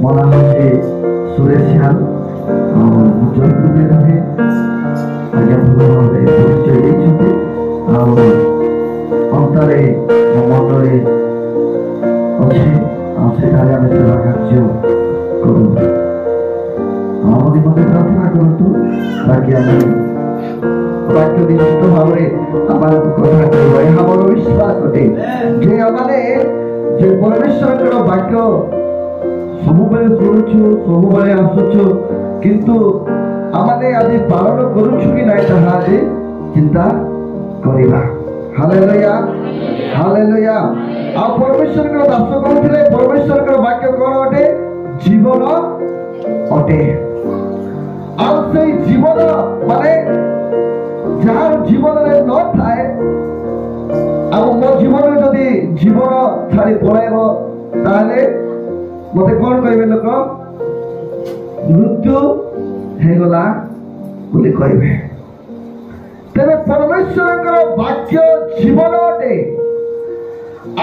ମୋ ନାମ ହେଉଛି ସୁରେଶ ଝାଲ। ମୁଁ ଜୟପୁରରେ ରହେ। ଆଜ୍ଞା ଭଲ ଭାବରେ ପରିଚୟ ଦେଇଛନ୍ତି। ଆଉ ଅନ୍ତରେ ମୋ ମନରେ ଅଛି, ଆଉ ସେଠାରେ ଆମେ ସେବା କାର୍ଯ୍ୟ କରୁ। ଆମ ନିମନ୍ତେ ପ୍ରାର୍ଥନା କରନ୍ତୁ ତାକି ଆମେ ବାକ୍ୟ ନିଶ୍ଚିତ ଭାବରେ ଆମମାନଙ୍କୁ କଥା କହିବ। ଏହା ମୋର ବିଶ୍ୱାସ ଅଟେ ଯେ ଆମେ ଯେ ପରମେଶ୍ୱରଙ୍କର ବାକ୍ୟ ସବୁବେଳେ ଶୁଣୁଛୁ, ସବୁବେଳେ ଆସୁଛୁ, କିନ୍ତୁ ଆମେ ଆଜି ପାଳନ କରୁଛୁ କି ନାଇଁ ତାହା ଆଜି ଚିନ୍ତା କରିବା। Hallelujah, hallelujah. ଆଉ ପରମେଶ୍ୱରଙ୍କର ଦାସ କହୁଥିଲେ ପରମେଶ୍ୱରଙ୍କର ବାକ୍ୟ କ'ଣ ଅଟେ? ଜୀବନ ଅଟେ। ଆଉ ସେଇ ଜୀବନ ମାନେ ଯାହାର ଜୀବନରେ ନଥାଏ, ଆଉ ମୋ ଜୀବନରେ ଯଦି ଜୀବନ ଛାଡ଼ି ପଳାଇବ ତାହେଲେ ମତେ କ'ଣ କହିବେ ଲୋକ? ମୃତ୍ୟୁ ହେଇଗଲା ବୋଲି କହିବେ। ତେବେ ପରମେଶ୍ୱରଙ୍କର ବାକ୍ୟ ଜୀବନ ଅଟେ।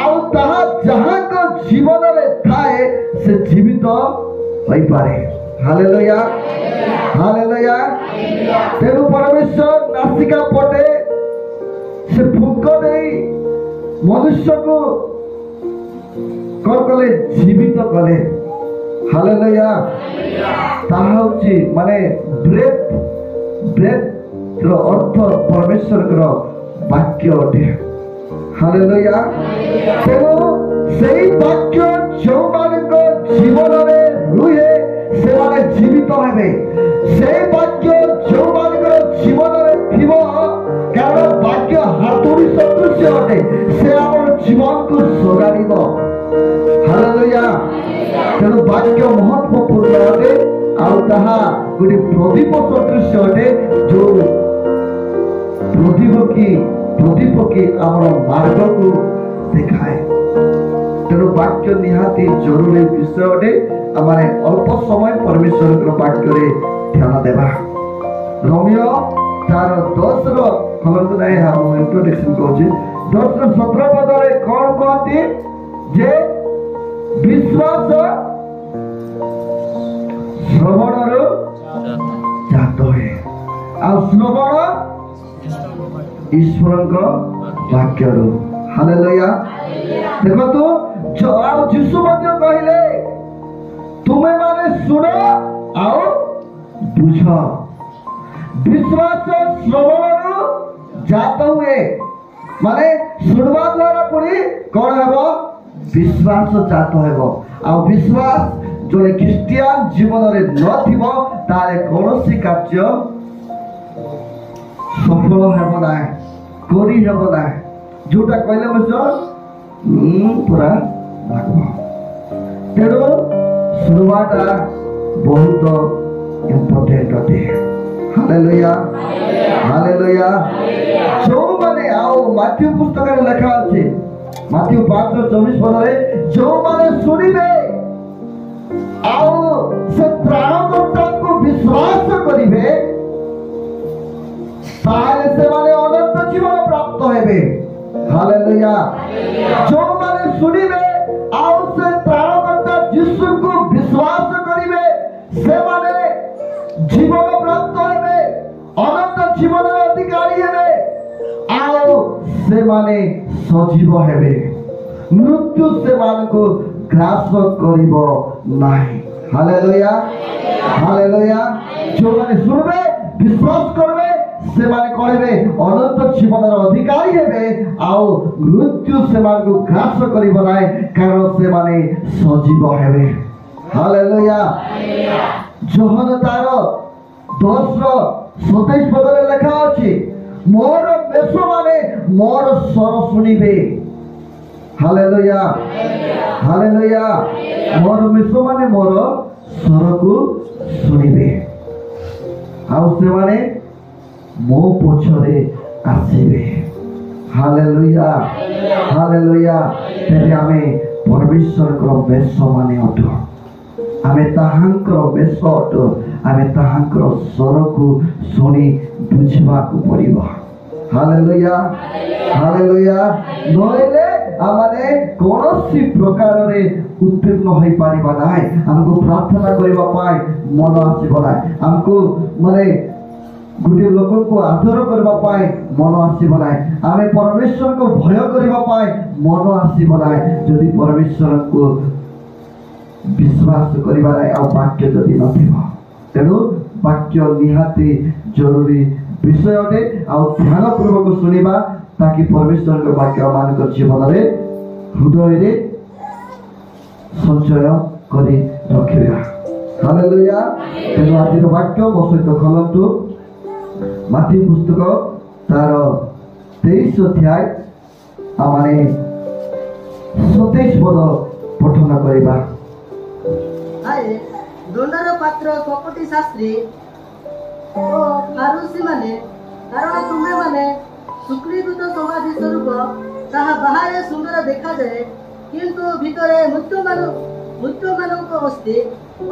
ଆଉ ତାହା ଯାହାଙ୍କ ଜୀବନରେ ଥାଏ ସେ ଜୀବିତ ହୋଇପାରେ। Hallelujah, hallelujah. ତେଣୁ ପରମେଶ୍ୱର ନାସିକା ପଟେ ସେ ଫୁଙ୍କ ଦେଇ ମନୁଷ୍ୟକୁ କ'ଣ କଲେ? ଜୀବିତ କଲେ। ହାଲେଲୁୟା। ତାହା ହେଉଛି ମାନେ ବ୍ରେଥ୍ ର ଅର୍ଥ ପରମେଶ୍ୱରଙ୍କର ବାକ୍ୟ ଅଟେ। ହାଲେଲୁୟା। ତେଣୁ ସେଇ ବାକ୍ୟ ଯେଉଁମାନଙ୍କ ଜୀବନରେ ରୁହେ ସେମାନେ ଜୀବିତ ହେବେ। ସେଇ ବାକ୍ୟ ଯେଉଁମାନଙ୍କର ଜୀବନରେ ଥିବ, କାରଣ ବାକ୍ୟ ହାତୁଡ଼ି ସଦୃଶ୍ୟ ଅଟେ, ସେ ଆମର ଜୀବନକୁ ସଜାଡ଼ିବ। ହାଲେଲୁୟା। ତେଣୁ ବାକ୍ୟ ମହତ୍ୱପୂର୍ଣ୍ଣ ଅଟେ। ଆଉ ତାହା ଗୋଟେ ପ୍ରଦୀପ ସଦୃଶ୍ୟ ଅଟେ, ଯୋଉ ପ୍ରଦୀପ କି ଆମର ମାର୍ଗକୁ ଦେଖାଏ। ତେଣୁ ବାକ୍ୟ ନିହାତି ଜରୁରୀ ବିଷୟ ଅଟେ। ଆମେ ଅଳ୍ପ ସମୟ ପରମେଶ୍ୱରଙ୍କର ବାକ୍ୟରେ ଧ୍ୟାନ ଦେବା। ରୋମିଓ 4:10 ଖୋଲନ୍ତୁ ନାହିଁ, ମୁଁ ଇଣ୍ଟ୍ରୋଡକ୍ସନ କହୁଛି। 10:17 ପଦରେ କ'ଣ କହନ୍ତି? ଯେ ବିଶ୍ୱାସ ଶ୍ରବଣରୁ ଜାତ ହୁଏ, ଆଉ ଶ୍ରବଣ ଈଶ୍ୱରଙ୍କ ବାକ୍ୟରୁ। ହାଲେଲୁୟା। ଦେଖନ୍ତୁ, ଆଉ ଯୀଶୁ ମଧ୍ୟ କହିଲେ ତୁମେ ମାନେ ଶୁଣ ଆଉ ବୁଝ। ବିଶ୍ୱାସ ଶ୍ରବଣରୁ ଜାତ ହୁଏ, ମାନେ ଶୁଣିବା ଦ୍ୱାରା ପୁଣି କ'ଣ ହେବ? ବିଶ୍ୱାସ ଜାତ ହେବ। ଆଉ ବିଶ୍ୱାସ ଜଣେ ଖ୍ରୀଷ୍ଟିଆନ ଜୀବନରେ ନଥିବ ତାହେଲେ କୌଣସି କାର୍ଯ୍ୟ ସଫଳ ହେବ ନାହିଁ, କରି ହେବ ନାହିଁ। ଯୋଉଟା କହିଲେ ମଧ୍ୟ ପୁରା ଲାଗିବ। ତେଣୁ ଶୁଣିବାଟା ବହୁତ ଇମ୍ପୋର୍ଟାଣ୍ଟ ଅଟେ। Hallelujah, hallelujah. ଯେଉଁମାନେ, ଆଉ ମାଥ୍ୟୁ ପୁସ୍ତକରେ ଲେଖା ଅଛି, ମାଥ୍ୟୁ 5:24 ପଦରେ, ଯେଉଁମାନେ ଶୁଣିବେ ଆଉ ସେ ତ୍ରାଣକର୍ତ୍ତାଙ୍କୁ ବିଶ୍ୱାସ କରିବେ ତାହେଲେ ସେମାନେ ଅନନ୍ତ ଜୀବନ ପ୍ରାପ୍ତ ହେବେ। ହାଲେଲୁୟା। ଯେଉଁମାନେ ଶୁଣିବେ ଆଉ ସେ ତ୍ରାଣକର୍ତ୍ତା ଯୀଶୁଙ୍କୁ ବିଶ୍ୱାସ କରିବେ ସେମାନେ ଜୀବନ ପ୍ରାପ୍ତ ହେବେ, ଅନନ୍ତ ଜୀବନର ଅଧିକାରୀ ହେବେ, ଆଉ ସେମାନେ ସଜୀବ ହେବେ। ମୃତ୍ୟୁ ସେମାନଙ୍କୁ ଗ୍ରାସ କରିବ ନାହିଁ। Hallelujah, hallelujah. ଯେଉଁମାନେ ଶୁଣିବେ ବିଶ୍ୱାସ କରିବେ ସେମାନେ କରିବେ ଅନନ୍ତ ଜୀବନର ଅଧିକାରୀ ହେବେ, ଆଉ ମୃତ୍ୟୁ ସେମାନଙ୍କୁ ଗ୍ରାସ କରିବ ନାହିଁ, କାରଣ ସେମାନେ ସଜୀବ ହେବେ। ହାଲେଲୁୟା। ଯୋହନ 10:27 ପଦରେ ଲେଖା ଅଛି, ମୋର ମେଷମାନେ ମୋର ସ୍ୱର ଶୁଣିବେ। Hallelujah, hallelujah. ମୋର ମେଷମାନେ ମୋର ସ୍ୱରକୁ ଶୁଣିବେ, ଆଉ ସେମାନେ ମୋ ପଛରେ ଆସିବେ। Hallelujah, hallelujah. ତେବେ ଆମେ ପରମେଶ୍ୱରଙ୍କର ମେଷମାନେ ଅଟୁ। ଆମେ ତାହାଙ୍କର ମେଷ ଅଟୁ। ଆମେ ତାହାଙ୍କର ସ୍ୱରକୁ ଶୁଣି ବୁଝିବାକୁ ପଡ଼ିବ। Hallelujah, hallelujah. ନହେଲେ ଆମେ କୌଣସି ପ୍ରକାରରେ उत्तीर्ण हो पारिबा नाय हमको प्रार्थना करबा पाए मन आसीबो नाय हमको माने गोटे लोक को आदर करबा पाए मन आसीबो नाय आमे परमेश्वर को भय करबा पाए मन आसीबो नाय जदि परमेश्वर को विश्वास करबा नाय आ वाक्य जदि नथिबो तेणु वाक्य निहाती जरूरी विषय अटे आ ध्यान पूर्वक सुनिबा ताकि परमेश्वर के वाक्य मान जीवन रे हृदय रे संचय करी रखिबा हालेलुया तेणु आज वाक्य मो सहित खोलंतु माथी पुस्तक तार 23 अध्याय आमाने 27 पद पठन करिबा आए दंडर पात्र कपटी शास्त्री ओ फारुसी माने कारण तुमे माने सुकृत समाधि स्वरूप ताहा बाहर सुंदर देखा जाए किंतु भितरे मृत्यु मानक अस्ति ओ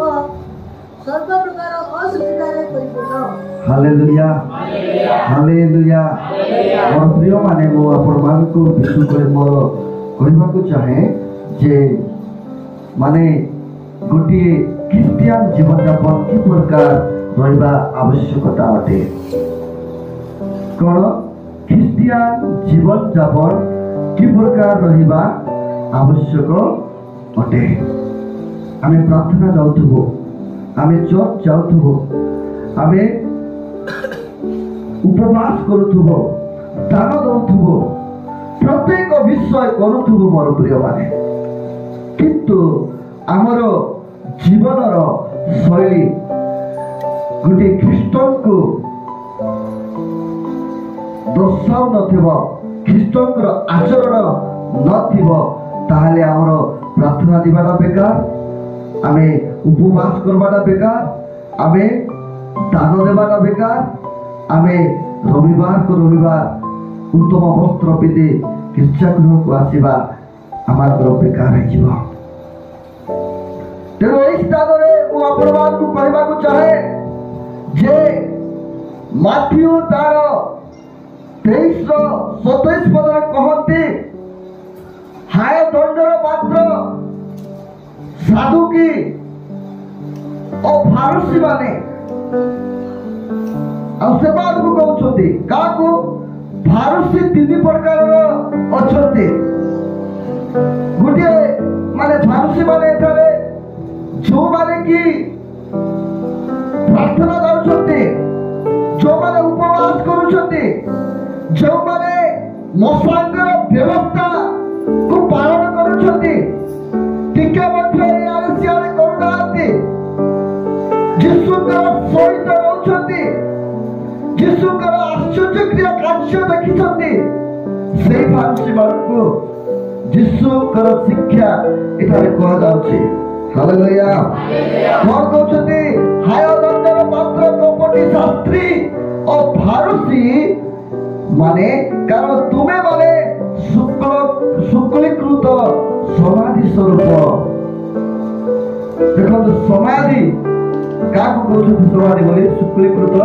सर्व प्रकार असुविधारे परिपूर्ण हालेलुया हालेलुया मोर प्रिय माने मो आपण मान को विशेष करे मोर कहबा को चाहे जे माने गोटी क्रिश्चियन जीवन यापन कि प्रकार रहबा आवश्यकता अटे कोन क्रिश्चियन जीवन यापन कि प्रकार रहबा आवश्यक अटे आमे प्रार्थना जाउथबो आमे चर्च जाउथबो आमे उपवास करुथबो दान दउथबो प्रत्येक विषय करुथबो मोर प्रिय माने किंतु आमर जीवनर शैली गोटे ख्रीष्टन को दर्शाऊ नथिबो ख्रीष्टन आचरण नथिबो ताहले आमर प्रार्थना दिबाटा बेकार आमे उपवास करबाटा बेकार आमे दान देबाटा बेकार आमे रविवार को रविवार उत्तम वस्त्र पिंधि गिर्जागृह को आसीबा आमार बेकार हो तेणु यही स्थान में आपण को कहबा को चाहे जे माथ्यू तार 23:27 पद कहते हाय दंडर पात्र साधुकी और फारुसी माने सेवाद को कहते काको फारुसी 3 प्रकार अच्छे गोटे माने फारुसी माने एथारे जो माने कि प्रार्थना करुछन्ते जो माने उपवास करुछन्ते जो माने मसांगर व्यवस्था को पालन करुछन्ते टिके मध्य यार सियारे करुनांते जिसुकर सहित रहउछन्ते जिसुकर आश्चर्य क्रिया कार्य देखिछन्ते सेही फारुसी मानकु जिसुकर शिक्षा एठारे कहा जाउछि हालेलुया कौन कहते हाय दंडर पात्र कपटी शास्त्री और फारुसी माने कारण तुमे माने शुक्लीकृत समाधि स्वरूप देखो समाधि क्या कहते समाधि बोले शुक्लीकृत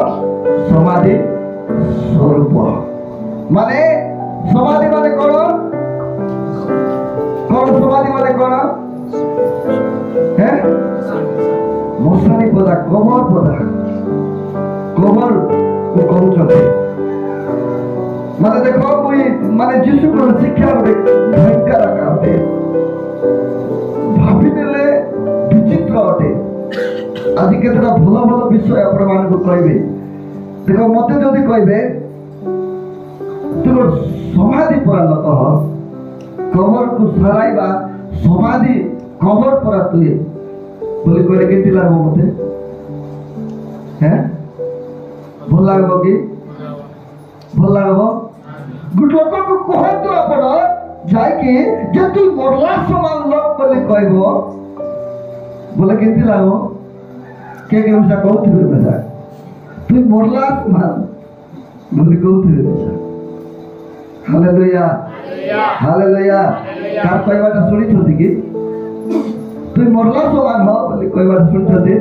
समाधि स्वरूप माने समाधि माने कौन समाधि माने कौन मशानी पदा कबर को कहते माने देखो कोई माने जीशु को शिक्षा भयंकर आकाते भाभी देले विचित्र अटे आज केतरा भल भल विषय आपण मान को कहबे देखो मते जदी कहबे तुम समाधि पर लतह कबर को सराइबा समाधि कबर पर तुए बोले कहले केति लागो मते हैं भल लागबो कि भल लागबो गुड लोक को कहतो आपण जाय कि जे तू मरला समान लोक बोले कहबो बोले केति लागो के उसा कहथि बेटा तू मरला समान बोले कहथि बेटा हालेलुया हालेलुया का कहबाटा सुनी थोती कि तू मरला समान हो बोले कहबाटा सुनी थोती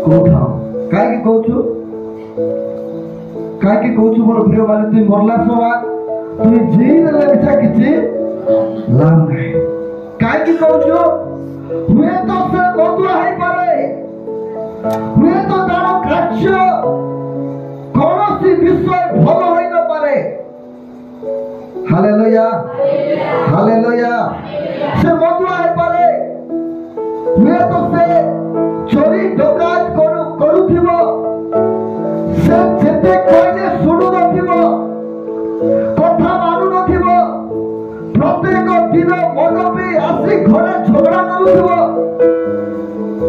कोठा काहे कि कहछु मोर प्रिय माने तू मरला समान तू जीन ले बिचा किछि लाभ नाही का कहीं कहूँ हुए तो से मधुआ है पारे हुए तो तार कार्य कौन सी विषय भल होई न पारे हालेलुया हालेलुया से मधुआ है पारे हुए तो से चोरी डकायत करूथिबो से जेते कहले सुनु नथिबो कथा मानु नथिबो प्रत्येक दिन मन भी आसी घरे झगड़ा करूथिबो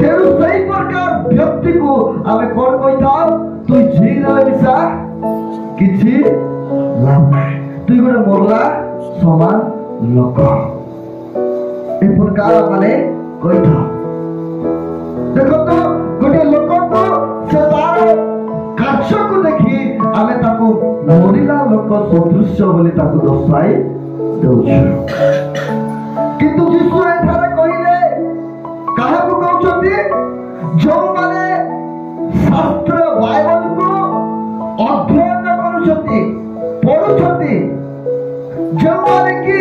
तेरु सही प्रकार व्यक्ति को आमे कोन कहिता तू जीरा विसा किछि लाभ नाही तू गोटे मरला समान लोक ए प्रकार माने कहिता देखो तो गोटे लोक को से तार कार्य को देखि आमे ताको मरिला लोक सदृश्य बोली ताको दर्शाई दउछु किंतु यीशु एठारे कहिले काहा को कहउछथि जो माने शास्त्र बाइबल को अध्ययन करूछथि पढुछथि जो माने कि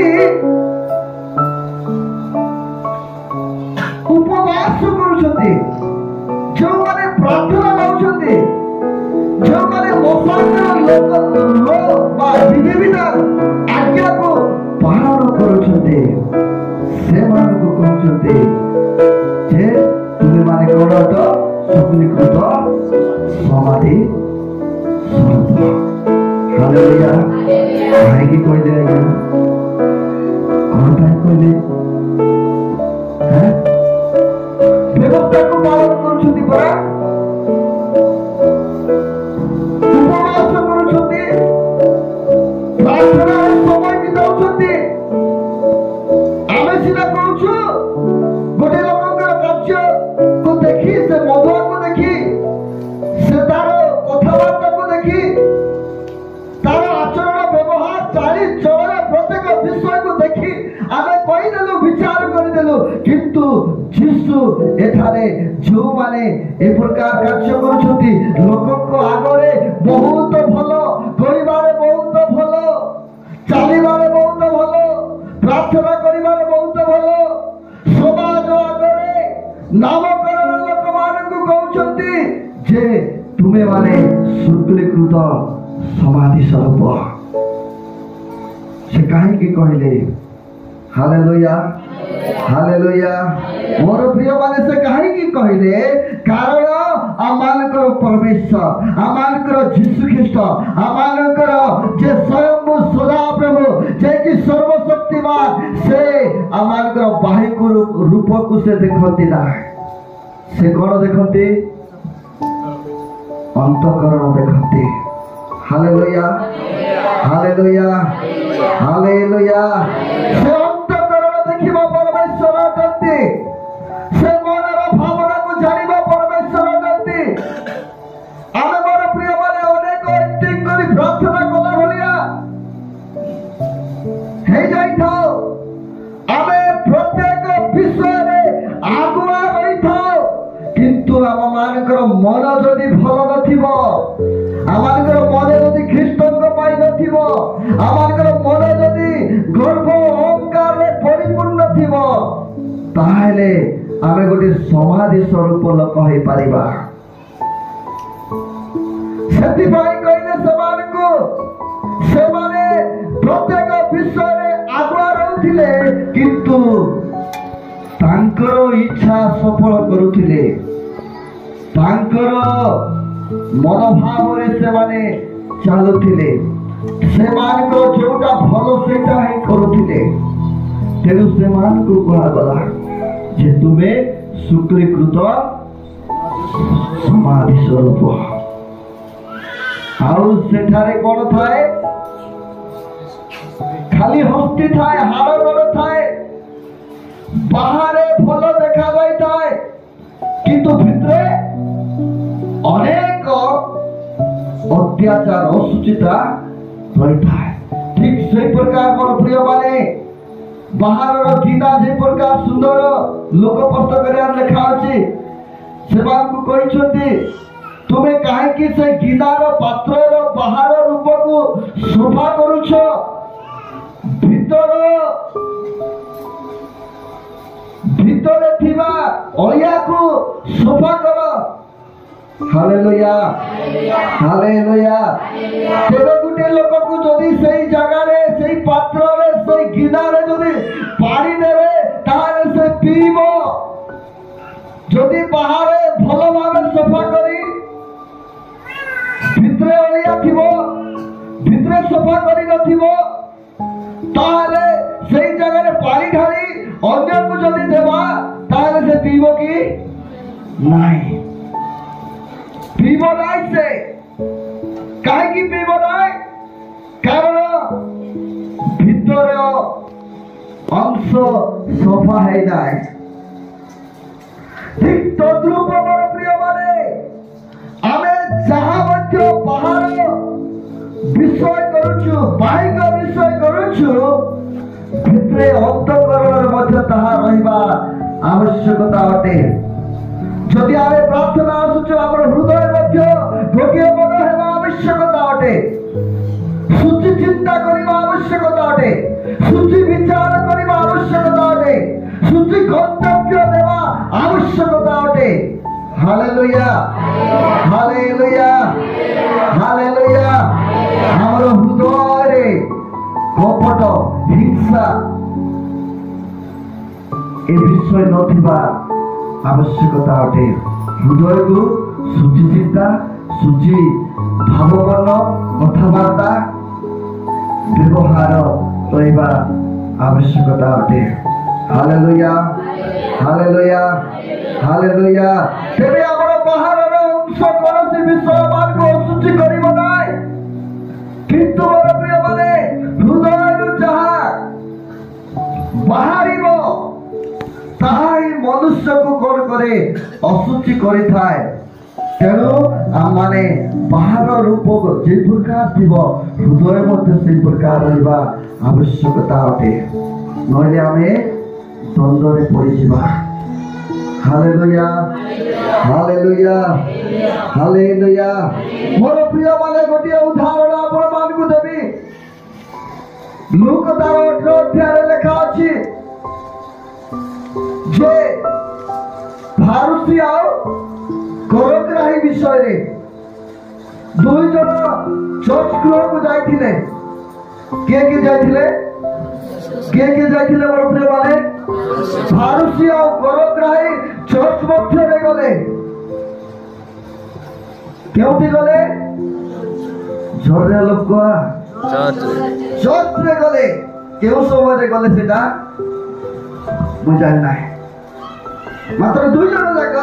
उपवास करूछथि जो माने प्रार्थना करूछथि जो माने मोसांतर लोक बा विधि विधान आज्ञा को पालन करूछथि से मान को कहउछथि जे तुमे माने कोन तो सुखनीकृत समाधि स्वरूप हालेलुया हाय की कोई दे कौन था कोई दे हैं व्यवस्था को पालन करूछथि परा उपवास करूछथि प्रार्थना समय बिताउछथि आमे सिना कहूछु गोटे लोककर कार्य को देखि से मधुआ को देखि से तार कथाबार्ता को देखि तार आचरण व्यवहार चाली चलन प्रत्येक विषय को देखि आमे कहिदेलु विचार करिदेलु किंतु यीशु एठारे जो माने ए प्रकार कार्य करूछथि लोकक आगरे बहुत भलो करिबारे बहुत भलो चालिबारे बहुत भलो प्रार्थना करिबारे बहुत भलो समाज आगरे नामकरण लोक मानकु कहउछथि जे तुमे माने सुकृत समाधि स्वरूप से काहे की कहले हालेलुया हालेलुया मोर प्रिय माने से काहे की कहले कारण आमानकर परमेश्वर आमानकर यीशु ख्रीष्ट आमानकर जे स्वयं सदा प्रभु जे कि सर्वशक्तिमान से आमानकर बाहिक रूप को से देखंती ना से कोन देखंती अंतःकरण देखंती हालेलुया हालेलुया हालेलुया से अंतःकरण देखिबा परमेश्वर अटंती से मनर भावना को जानिबा परमेश्वर अटंती आमे मोर प्रिय माने अनेक एक्टिंग करी प्रार्थना कला भलिया हे जाई थाओ आमे प्रत्येक विषय रे आगुआ रही थाओ किंतु आम मानकर मन जदि भल नथिबो आमानकर मन जदि ख्रीष्टन पाई नथिबो आमानकर मन जदि गर्व अहंकार रे परिपूर्ण थिबो ताहले आमे गोटे समाधि स्वरूप लोक होई परिबा सेति भाई कहले समानको सेमाने प्रत्येक विषय रे आगुआ रहउथिले किंतु तांकर इच्छा सफल करूथिले तांकर मनोभाव रे सेमाने चालुथिले सेमानको जोटा भलो सेटा ही करूथिले तेनु सेमानको कहा गला जे तुमे सुकृत समाधि स्वरूप आउ सेठारे कोन थाए खाली हस्ती थाए हाड़ गोड़ थाए बाहरे भलो देखा जाई थाए किंतु भितरे अनेक अत्याचार असुचिता रही थाए ठीक से प्रकार मोर प्रिय माने बाहर गीता जे प्रकार सुंदर लोक पुस्तक रे लिखा अछि सेवान को कहिछथि तुमे काहे कि से गीतार पात्र रो बाहर रूप को शोभा करूछ भीतर ভিতরে থিবা অলিয়াকু সফা কর। Hallelujah hallelujah. তেবে গুটে লোককু যদি সেই জায়গারে সেই পাত্ରରେ সেই গিনারে যদি পানি দেবে তাহলে সে পিইব। যদি বাহারে ভাল ভাবে সফা করি ভিতরে অলিয়া থিব ভিতরে সফা করি নথিব তাহলে সেই জায়গায় পানি ঢালি অন্যকে যদি দেবা তাহলে সে পিইব কি নাই? পিইব নাই। সে কাহিকি পিইব নাই? কারণ ভিতরে অংশ সফা হয়ে যায়। ঠিক তদ্রূপ আমার প্রিয় মানে আমি যাহা মধ্য বাহার বিষয় করুছু বাহিক বিষয় করুছু ভিতরে অন্তঃকরণের মধ্যে তাহা রহিবা আবশ্যকতা অটে। যদি আমি প্রার্থনা আসুছু আমার হৃদয়ের মধ্যে গভীর মনে হেবা আবশ্যকতা অটে। সূচি চিন্তা করিবা আবশ্যকতা অটে। সূচি বিচার করিবা আবশ্যকতা অটে। সূচি গন্তব্য দেবা আবশ্যকতা অটে। হালেলুয়া হালেলুয়া হালেলুয়া। আমার হৃদয়ে কপট হিংসা এ বিষয় নথিবা আবশ্যকতা অটে। হৃদয়কু সূচি চিন্তা সূচি ভাববর্ণ কথাবার্তা ব্যবহার করিবা আবশ্যকতা অটে। হালেলুয়া হালেলুয়া হালেলুয়া। তেবে আমার বাহারর অংশ কৌশি বিষয় মার্গ সূচি করিব নাই। কিন্তু আমার প্রিয় মানে হৃদয়ରୁ যাহা বাহারিব তাহাই মনুষ্যକୁ কোন করে অসুচি করিথায়। তেণু মানে বাহার রূপ যে প্রকার থিব হৃদয়ের মধ্যে সেই প্রকার রহিবা আবশ্যকতা অটে। নইলে আমি দ্বন্দ্বরে পড়িଯିবা। হালেলুয়া হালেলুয়া হালেলুয়া। মোর প্রিয় মানে গোটিয়ে উদাহରଣ ଆପଣମାନଙ୍କୁ ଦେବି। ଲୁକ ତାର 18 ଅଧ୍ୟାୟରେ ଲେଖା ଅଛି ଯେ ଫାରୁସୀ ଆଉ କରଗ୍ରାହୀ ବିଷୟରେ ଦୁଇ ଜଣ ଚର୍ଚ୍ଚ ଗୃହକୁ ଯାଇଥିଲେ। କିଏ କିଏ ଯାଇଥିଲେ? କିଏ କିଏ ଯାଇଥିଲେ ମୋର ପ୍ରିୟ ମାନେ? ଫାରୁସୀ ଆଉ କରଗ୍ରାହୀ ଚର୍ଚ୍ଚ ମଧ୍ୟରେ ଗଲେ। କେଉଁଠି ଗଲେ? ଝରରେ ଲୋକ ଚର୍ଚ୍ଚରେ ଗଲେ। କେଉଁ ସମୟରେ ଗଲେ ସେଟା ମୁଁ ଜାଣି ନାହିଁ। ମାତ୍ର ଦୁଇ ଜଣ ଯାକ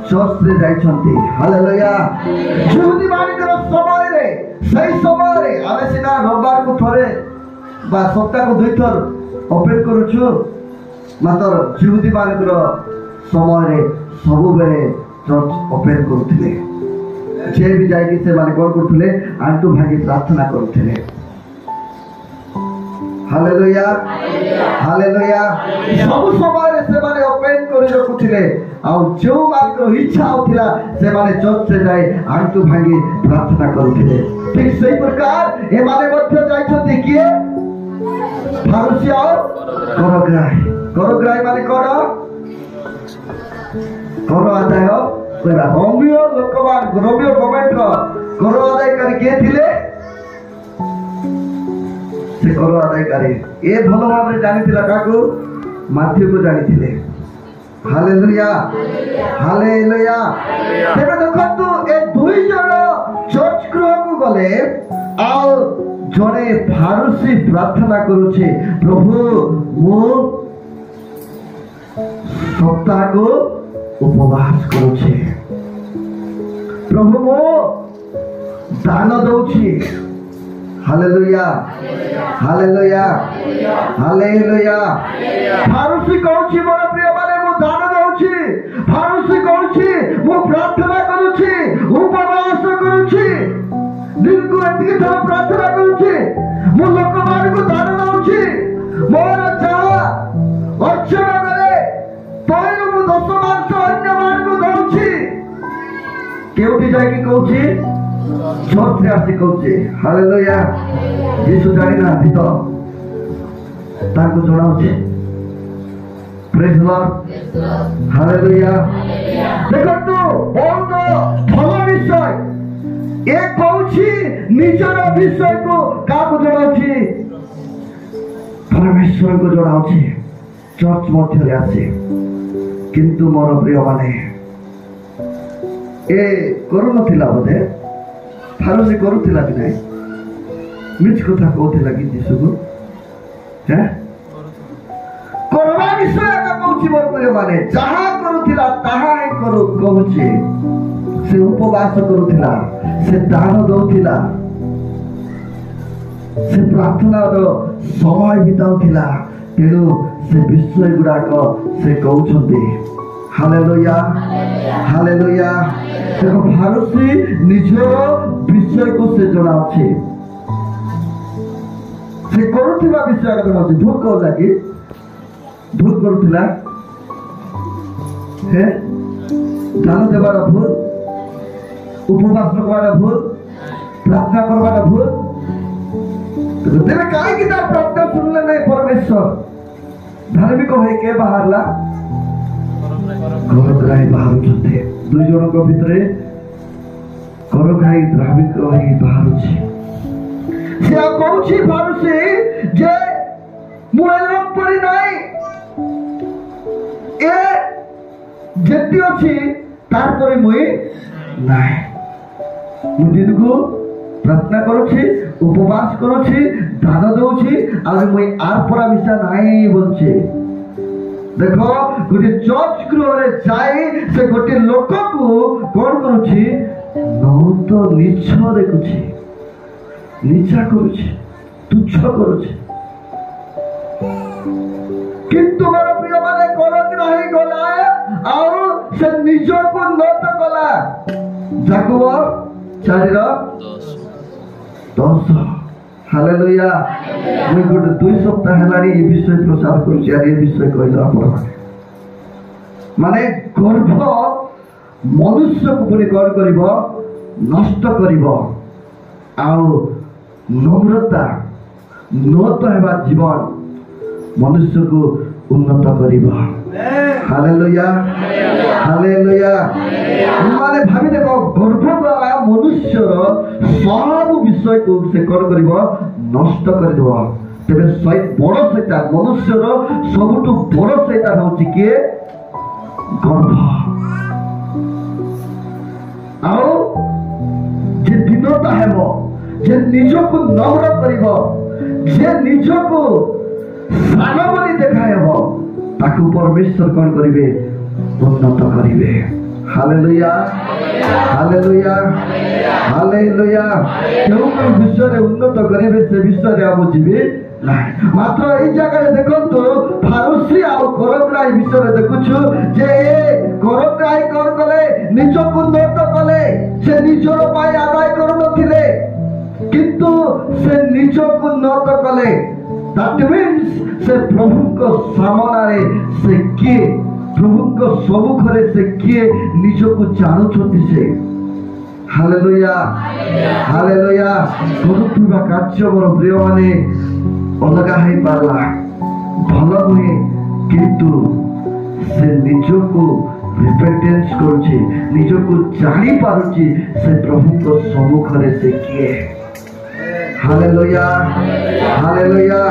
ଚର୍ଚ୍ଚରେ ଯାଇଛନ୍ତି। ହାଲେଲୁୟା। ଯହୁଦୀ ମାନଙ୍କର ସମୟରେ ସେଇ ସମୟରେ ଆମେ ସିନା ରବିବାରକୁ ଥରେ ବା ସପ୍ତାହକୁ 2 ଥର ଅପେକ୍ଷା କରୁଛୁ। ମାତ୍ର ଯହୁଦୀ ମାନଙ୍କର ସମୟରେ ସବୁବେଳେ ଚର୍ଚ୍ଚ ଅପେକ୍ଷା କରୁଥିଲେ। ଯେ ବି ଯାଇକି ସେମାନେ କଣ କରୁଥିଲେ? ଆଣ୍ଠୁ ଭାଙ୍ଗି ପ୍ରାର୍ଥନା କରୁଥିଲେ। Hallelujah hallelujah. ସବୁ ସମୟରେ ସେମାନେ ଅପେକ୍ଷା କରି ରଖୁଥିଲେ। ଆଉ ଯେଉଁମାନଙ୍କର ଇଚ୍ଛା ହଉଥିଲା ସେମାନେ ଚର୍ଚ୍ଚରେ ଯାଇ ଆଣ୍ଠୁ ଭାଙ୍ଗି ପ୍ରାର୍ଥନା କରୁଥିଲେ। ଠିକ ସେଇ ପ୍ରକାର ଏମାନେ ମଧ୍ୟ ଯାଇଛନ୍ତି। କିଏ? ଫାରୁସୀ ଆଉ କରଗ୍ରାହୀ। କରଗ୍ରାହୀ ମାନେ କଣ? କର ଆଦାୟ କରିବା। ରୋମିଓ ଲୋକମାନ ରୋମିଓ ଗଭର୍ଣ୍ଣମେଣ୍ଟର କର ଆଦାୟକାରୀ କିଏ ଥିଲେ? ସେ କର ଆଦାୟକାରୀ। ଏ ଭଲ ଭାବରେ ଜାଣିଥିଲା କାହାକୁ? ମାଥ୍ୟୁକୁ ଜାଣିଥିଲେ। Hallelujah hallelujah. ତେବେ ଦେଖନ୍ତୁ ଏ ଦୁଇ ଜଣ ଚର୍ଚ୍ଚ ଗୃହକୁ ଗଲେ ଆଉ ଜଣେ ଫାରୁସୀ ପ୍ରାର୍ଥନା କରୁଛି, ପ୍ରଭୁ ମୁଁ ସପ୍ତାହକୁ ଉପବାସ କରୁଛି, ପ୍ରଭୁ ମୁଁ ଦାନ ଦଉଛି। Hallelujah hallelujah hallelujah. ଫାରୁସୀ କହୁଛି ମୋର ପ୍ରିୟ ମାନେ ମୁଁ ଦାନ ଦଉଛି। ଫାରୁସୀ କହୁଛି ମୁଁ ପ୍ରାର୍ଥନା କରୁଛି, ଉପବାସ କରୁଛି, ଦିନକୁ ଏତିକି ଥର ପ୍ରାର୍ଥନା କରୁଛି, ମୁଁ ଲୋକମାନଙ୍କୁ ଦାନ ଦଉଛି, ମୋର ଯାହା ଅର୍ଜନ କରେ ତହିଁରୁ ମୁଁ 10% ଅନ୍ୟମାନଙ୍କୁ ଦଉଛି। କେଉଁଠି ଯାଇକି କହୁଛି? ଚର୍ଚ୍ଚରେ ଆସି କହୁଛି। ହାଲେଲୁୟା। ଯୀଶୁ ଜାଣିନାହାନ୍ତି ତ ତାଙ୍କୁ ଜଣାଉଛି। Praise Lord, hallelujah. देखो बहुत भल विषय ए कहूची निजर विषय को काको जणाउची, परमेश्वर को जणाउची, चर्च मध्य आसे। किंतु मोर प्रिय माने ए करू नथिला बोधे, फारूसी करूथिला कि नहीं, मिछ कथा कहूथिला कि यीशु को हैं करवा विषय का कहूची। मोर प्रिय माने जहा करूथिला ताहा ही करू कहूची। से उपवास करूथिला, से दान दउथिला, से प्रार्थना समय बिताउथिला। तेणु से विषय गुड़ाक से कहउछन्ते। Hallelujah, hallelujah. देखो फारूसी निजर विषय को से जणाउछे, से करूथिला विषय का जणाउछे। भूल कहला कि भूल करूथिला हे दान देवार भूल, उपवास करवार भूल, प्रार्थना करवार भूल। तो तेरे काहे कि प्रार्थना सुनले नहीं परमेश्वर धार्मिक है के बाहरला करग्राही बाहरुछन्ते। दुई जनक भितरे करग्राही धार्मिक है बाहरुछि। से कहूछि फारूसी जे मु एलोक परि नाही, ए जेति अछि तार परि मुई नाही। मु दिन को प्रार्थना करूछि, उपवास करूछि, दान दउछि, आर मुई आर परा विषय नाही बोलछि। देखो गोटे चर्च गृह रे जाई से गोटे लोक को कोन करूछि बहुत नीच देखुछि, नीचा करूछि, तुच्छ करूछि। किंतु मोर प्रिय माने करग्राही गला और से निज को नत गला। याकूब 4:10। हालेलुया। मैं गोटे 2 सप्ताह हेलानी ये विषय प्रचार करूछि, आर ये विषय कहलो आपण माने गर्भ मनुष्य को पुणी कौन करिब नष्ट करिब, आउ नम्रता नत हेबा जीवन मनुष्य को उन्नत करिब। Hallelujah, hallelujah. माने भाबी देखो गर्भ द्वारा मनुष्यर सब विषय को से कौन करिब नष्ट कर देव। तेरे बड़ शैतान मनुष्यर सबुठु बड़ शैतान होछि के गर्भ। आउ जे दीनता हेबो, जे निजको नम्र करिब, जे निजको सानो बोली देखायबो, ताकू परमेश्वर कौन करिवे उन्नत करिवे। Hallelujah, hallelujah, hallelujah. केउ कोई विषय उन्नत करिवे से विषय हम जीवे नाही। मात्र एई जगह देखंतु फारूसी आ करग्राही विषय देखुछु जे करग्राही कोन कले निजको नत कले, से निजर पाई आदाय करू नथिले, किंतु से निजको नत कले। That means से प्रभु को सामनारे से किए प्रभु को सम्मुखरे से किए निज को जानुछंती से। Hallelujah, hallelujah. करुवा कार्य मोर प्रिय माने अलगा है पारला भल नुहे, किंतु से निज को रिपेंटेंस करुछि, निज को जानी पारुछि से प्रभु को सम्मुखरे से किए। Hallelujah, hallelujah.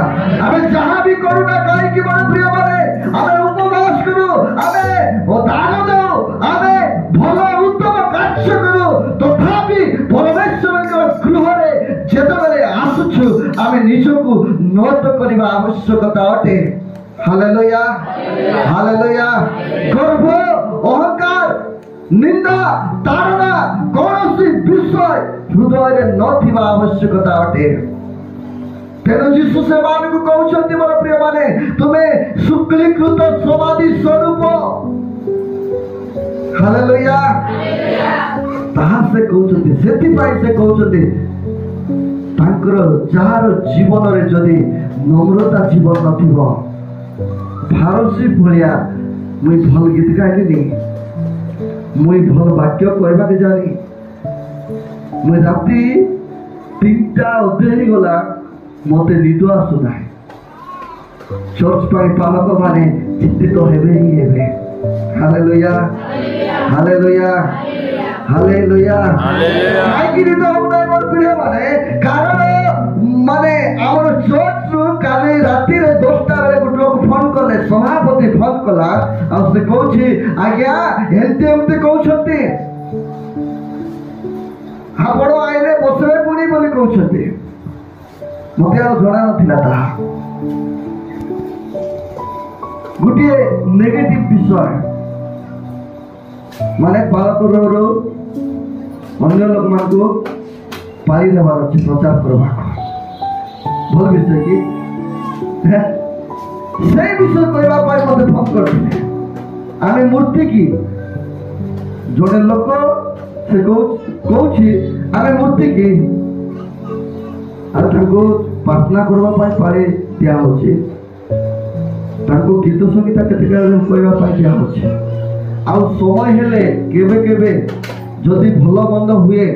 आमे जहां भी करू ना कहि कि मोर प्रिय माने आमे उपवास करू, आमे दान देऊ, आमे भल उत्तम कार्य करू, तथापि परमेश्वरଙ୍କ गृहरे जेतबेले आसुछु आमे निजको नत करिबा आवश्यकता अटे। Hallelujah, hallelujah. गर्व अहंकार निंदा ताड़ना कौन विषय हृदय नथिबा आवश्यकता अटे। तेणु यीशु से मानकु कहउछन्ति मोर प्रिय माने तुमे शुक्लीकृत समाधि स्वरूप। हालेलुया, ताहा से कहउछन्ति, सेति पाई से कहउछन्ति तांकर जार जीवन रे जदि नम्रता जीवन नथिबो। फारूसी भलिया मुई भल गीत गाइलिनी, मुई भल वाक्य कहबा के जानी, मुई राती 3टा अध्याय गला मते निद आसु ना। चर्च पाई पालक माने ଚିନ୍ତିତ ହେବେ ହିଁ ହେବେ। Hallelujah hallelujah hallelujah. କାହିଁକି ନିଦ ହଉନାହିଁ ମୋର ପ୍ରିୟ ମାନେ? କାରଣ ମାନେ ଆମର ଚର୍ଚ୍ଚରୁ କାଲି ରାତିରେ 10ଟା ବେଳେ ଗୋଟେ ଲୋକ ଫୋନ କଲେ, ସଭାପତି ଫୋନ କଲା, ଆଉ ସେ କହୁଛି ଆଜ୍ଞା ଏମିତି ଏମିତି କହୁଛନ୍ତି, ଆପଣ ଆଇଲେ ବସିବେ ପୁଣି ବୋଲି କହୁଛନ୍ତି। ମତେ ଆଉ ଜଣା ନଥିଲା ତାହା ଗୋଟିଏ ନେଗେଟିଭ ବିଷୟ, ମାନେ ପାଳକରୁ ଅନ୍ୟ ଲୋକମାନଙ୍କୁ ପାଳି ନେବାର ଅଛି, ପ୍ରଚାର କରିବାକୁ। ଭଲ ବିଷୟ କି ସେଇ ବିଷୟ କହିବା ପାଇଁ ମତେ ଫୋନ କରିଥିଲେ। ଆମେ ମୂର୍ତ୍ତି କି ଜଣେ ଲୋକ ସେ କହୁଛି ଆମେ ମୂର୍ତ୍ତି କି, ଆଉ ତାଙ୍କୁ ପ୍ରାର୍ଥନା କରିବା ପାଇଁ ପାଳି ଦିଆ ହଉଛି, ତାଙ୍କୁ ଗୀତ ସଙ୍ଗୀତ କେତେକ କହିବା ପାଇଁ ଦିଆ ହଉଛି, ଆଉ ସମୟ ହେଲେ କେବେ କେବେ ଯଦି ଭଲ ମନ୍ଦ ହୁଏ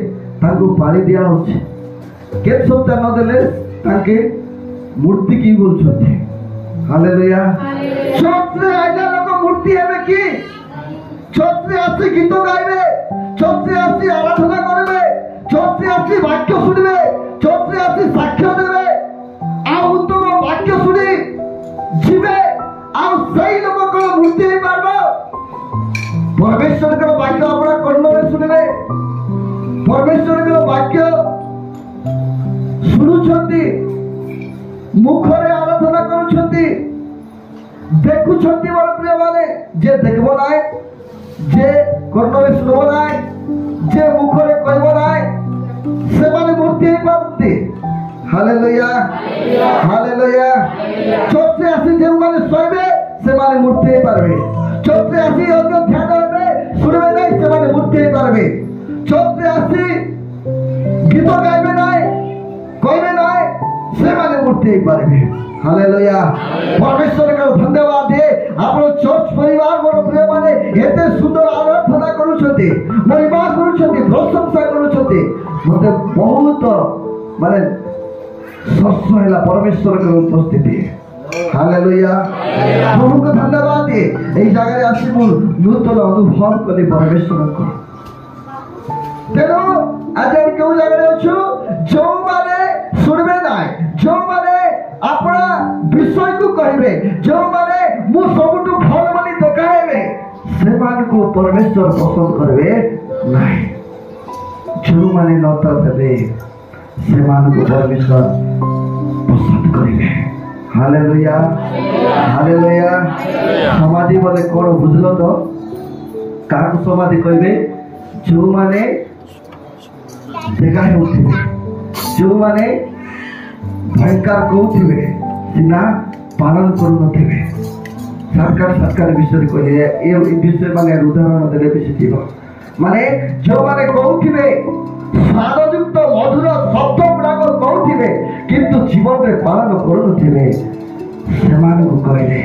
ତାଙ୍କୁ ପାଳି ଦିଆ ହଉଛି। କେତେ ସପ୍ତାହ ନଦେଲେ ତାଙ୍କେ ମୂର୍ତ୍ତି କି ବୋଲୁଛନ୍ତି। ହାଲେଲୁୟା। ଚର୍ଚ୍ଚରେ ଆଇଲା ଲୋକ ମୂର୍ତ୍ତି ହେବେ କି? ଚର୍ଚ୍ଚରେ ଆସି ଗୀତ ଗାଇବେ, ଚର୍ଚ୍ଚରେ ଆସି ଆରାଧନା କରିବେ, ଚର୍ଚ୍ଚରେ ଆସି ବାକ୍ୟ ଶୁଣିବେ, ଚର୍ଚ୍ଚରେ ଆସି ସାକ୍ଷ୍ୟ ଦେବେ, ଆଉ ଉତ୍ତମ ବାକ୍ୟ ଶୁଣି ଯିବେ, ଆଉ ସେଇ ଲୋକ କଣ ମୂର୍ତ୍ତି ହେଇପାରିବ? ପରମେଶ୍ୱରଙ୍କର ବାକ୍ୟ ଆପଣ କର୍ଣ୍ଣରେ ଶୁଣିବେ, ପରମେଶ୍ୱରଙ୍କର ବାକ୍ୟ ଶୁଣୁଛନ୍ତି, ମୁଖରେ ଆରାଧନା କରୁଛନ୍ତି, ଦେଖୁଛନ୍ତି। ମୋର ପ୍ରିୟ ମାନେ, ଯେ ଦେଖିବ ନାହିଁ, ଯେ କର୍ଣ୍ଣରେ ଶୁଣିବ ନାହିଁ, ଯେ ମୁଖରେ କହିବ ନାହିଁ, ସେମାନେ ମୂର୍ତ୍ତି ହେଇପାରନ୍ତି। ହାଲେଲୁୟା ହାଲେଲୁୟା। ଚର୍ଚ୍ଚରେ ଆସି ଯେଉଁମାନେ ଶୋଇବେ ସେମାନେ ମୂର୍ତ୍ତି ହେଇପାରିବେ। ଚର୍ଚ୍ଚରେ ଆସି ଅନ୍ୟ ଧ୍ୟାନ ହେବେ, ଶୁଣିବେ ନାହିଁ, ସେମାନେ ମୂର୍ତ୍ତି ହେଇପାରିବେ। ଚର୍ଚ୍ଚରେ ଆସି ଗୀତ ଗାଇବେ ନାହିଁ, କହିବେ ନାହିଁ, ସେମାନେ ମୂର୍ତ୍ତି ହେଇପାରିବେ। ହାଲେଲୁୟା। ପରମେଶ୍ୱରଙ୍କର ଧନ୍ୟବାଦ ଦିଏ। ଆପଣ ଚର୍ଚ୍ଚ ପରିବାର ମୋର ପ୍ରିୟ ମାନେ ଏତେ ସୁନ୍ଦର ଆରାଧନା କରୁଛନ୍ତି, ମହିମା କରୁଛନ୍ତି, ପ୍ରଶଂସା କରୁଛନ୍ତି। ମତେ ବହୁତ ମାନେ ସ୍ପର୍ଶ ହେଲା ପରମେଶ୍ୱରଙ୍କର ଉପସ୍ଥିତି। ହାଲେଲୁୟା। ପ୍ରଭୁଙ୍କୁ ଧନ୍ୟବାଦ ଦିଏ। এই ଜାଗାରେ ଆସି ମୁଁ ନୂତନ ଅନୁଭବ କଲି ପରମେଶ୍ୱରଙ୍କୁ। ତେଣୁ ଆଜି ଆମେ କେଉଁ ଜାଗାରେ ଅଛୁ? ଯେଉଁମାନେ ଶୁଣିବେ ନାହିଁ, ଯେଉଁମାନେ ଆପଣ ବିଷୟକୁ କହିବେ, ଯେଉଁମାନେ ମୁଁ ସବୁଠୁ ଭଲ ବୋଲି ଦେଖାଇବେ, ସେମାନଙ୍କୁ ପରମେଶ୍ୱର ପସନ୍ଦ କରିବେ ନାହିଁ। ଯେଉଁମାନେ নত ଦେବେ ସେମାନଙ୍କୁ ପରମେଶ୍ୱର ପସନ୍ଦ କରିବେ। Hallelujah hallelujah. ସମାଧି ବୋଲେ କଣ ବୁଝିଲ ତ? କାହାକୁ ସମାଧି କହିବେ? ଯେଉଁମାନେ ଦେଖା ହେଉଥିବେ, ଯେଉଁମାନେ ଭୟଙ୍କର କହୁଥିବେ ସିନା ପାଳନ କରୁନଥିବେ। ସରକାର ବିଷୟରେ କହିଲେ ଏ ବିଷୟ ମାନେ ଉଦାହରଣ ଦେଲେ ବେଶୀ ଥିବ। ମାନେ ଯେଉଁମାନେ କହୁଥିବେ ସ୍ୱାଦଯୁକ୍ତ ମଧୁର ଶବ୍ଦ ଗୁଡାକ କହୁଥିବେ କିନ୍ତୁ ଜୀବନରେ ପାଳନ କରୁନଥିବେ, ସେମାନଙ୍କୁ କହିଲେ।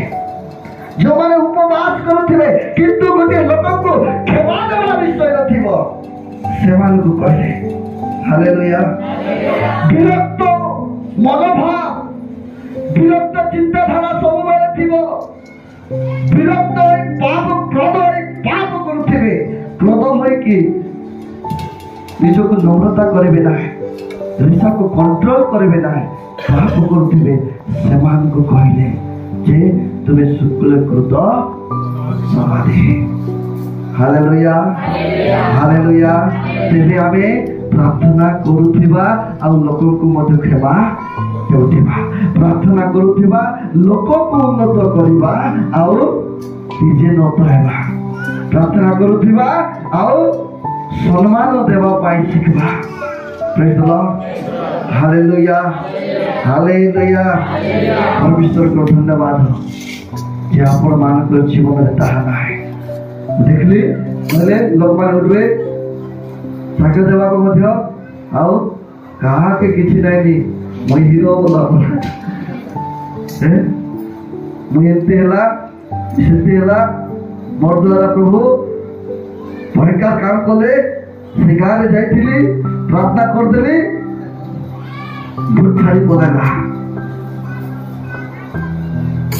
ଯେଉଁମାନେ ଉପବାସ କରୁଥିବେ କିନ୍ତୁ ଗୋଟିଏ ଲୋକଙ୍କୁ କ୍ଷମା ଦେବା ବିଷୟ ନଥିବ, ସେମାନଙ୍କୁ କହିଲେ। ହାଲେଲୁୟା। ବିରକ୍ତ ମନୋଭାବ, ବିରକ୍ତ ଚିନ୍ତାଧାରା ସବୁବେଳେ ଥିବ, ବିରକ୍ତ ହୋଇ ପାପ କ୍ରୋଧ ହୋଇ ପାପ କରୁଥିବେ, କ୍ରୋଧ ହୋଇକି ନିଜକୁ ନମ୍ରତା କରିବେ ନାହିଁ, ଈର୍ଷାକୁ କଣ୍ଟ୍ରୋଲ କରିବେ ନାହିଁ, ପାପ କରୁଥିବେ, ସେମାନଙ୍କୁ କହିଲେ ଯେ ତୁମେ ଶୁକ୍ଳକୃତ ସମାଧି। Hallelujah hallelujah. ତେବେ ଆମେ ପ୍ରାର୍ଥନା କରୁଥିବା ଆଉ ଲୋକଙ୍କୁ ମଧ୍ୟ କ୍ଷମା ଦେଉଥିବା, ପ୍ରାର୍ଥନା କରୁଥିବା, ଲୋକକୁ ଉନ୍ନତ କରିବା ଆଉ ନିଜେ নত ହେବା, ପ୍ରାର୍ଥନା କରୁଥିବା ଆଉ ସମ୍ମାନ ଦେବା ପାଇଁ ଶିଖିବା। ପ୍ରେଜ୍ ଦ ଲର୍ଡ। Hallelujah hallelujah. ପରମେଶ୍ୱରଙ୍କ ଧନ୍ୟବାଦ ଯେ ଆପଣମାନଙ୍କର ଜୀବନରେ ତାହା ନାହିଁ। ଦେଖିଲି କହିଲେ ଲୋକମାନେ ଉଠିବେ ସାକ୍ଷ୍ୟ ଦେବାକୁ ମଧ୍ୟ, ଆଉ କାହାକେ କିଛି ନାଇଁନି, ମୁଁ ହିରୋ ବୋଲ, ମୁଁ ଏମିତି ହେଲା ସେମିତି ହେଲା, ମୋର ଦ୍ୱାରା ପ୍ରଭୁ ଭୟଙ୍କର କାମ କଲେ, ସେ ଗାଁରେ ଯାଇଥିଲି, ପ୍ରାର୍ଥନା କରିଦେଲି, ଭୂତ ଛାଡ଼ି ପଳେଇଲା।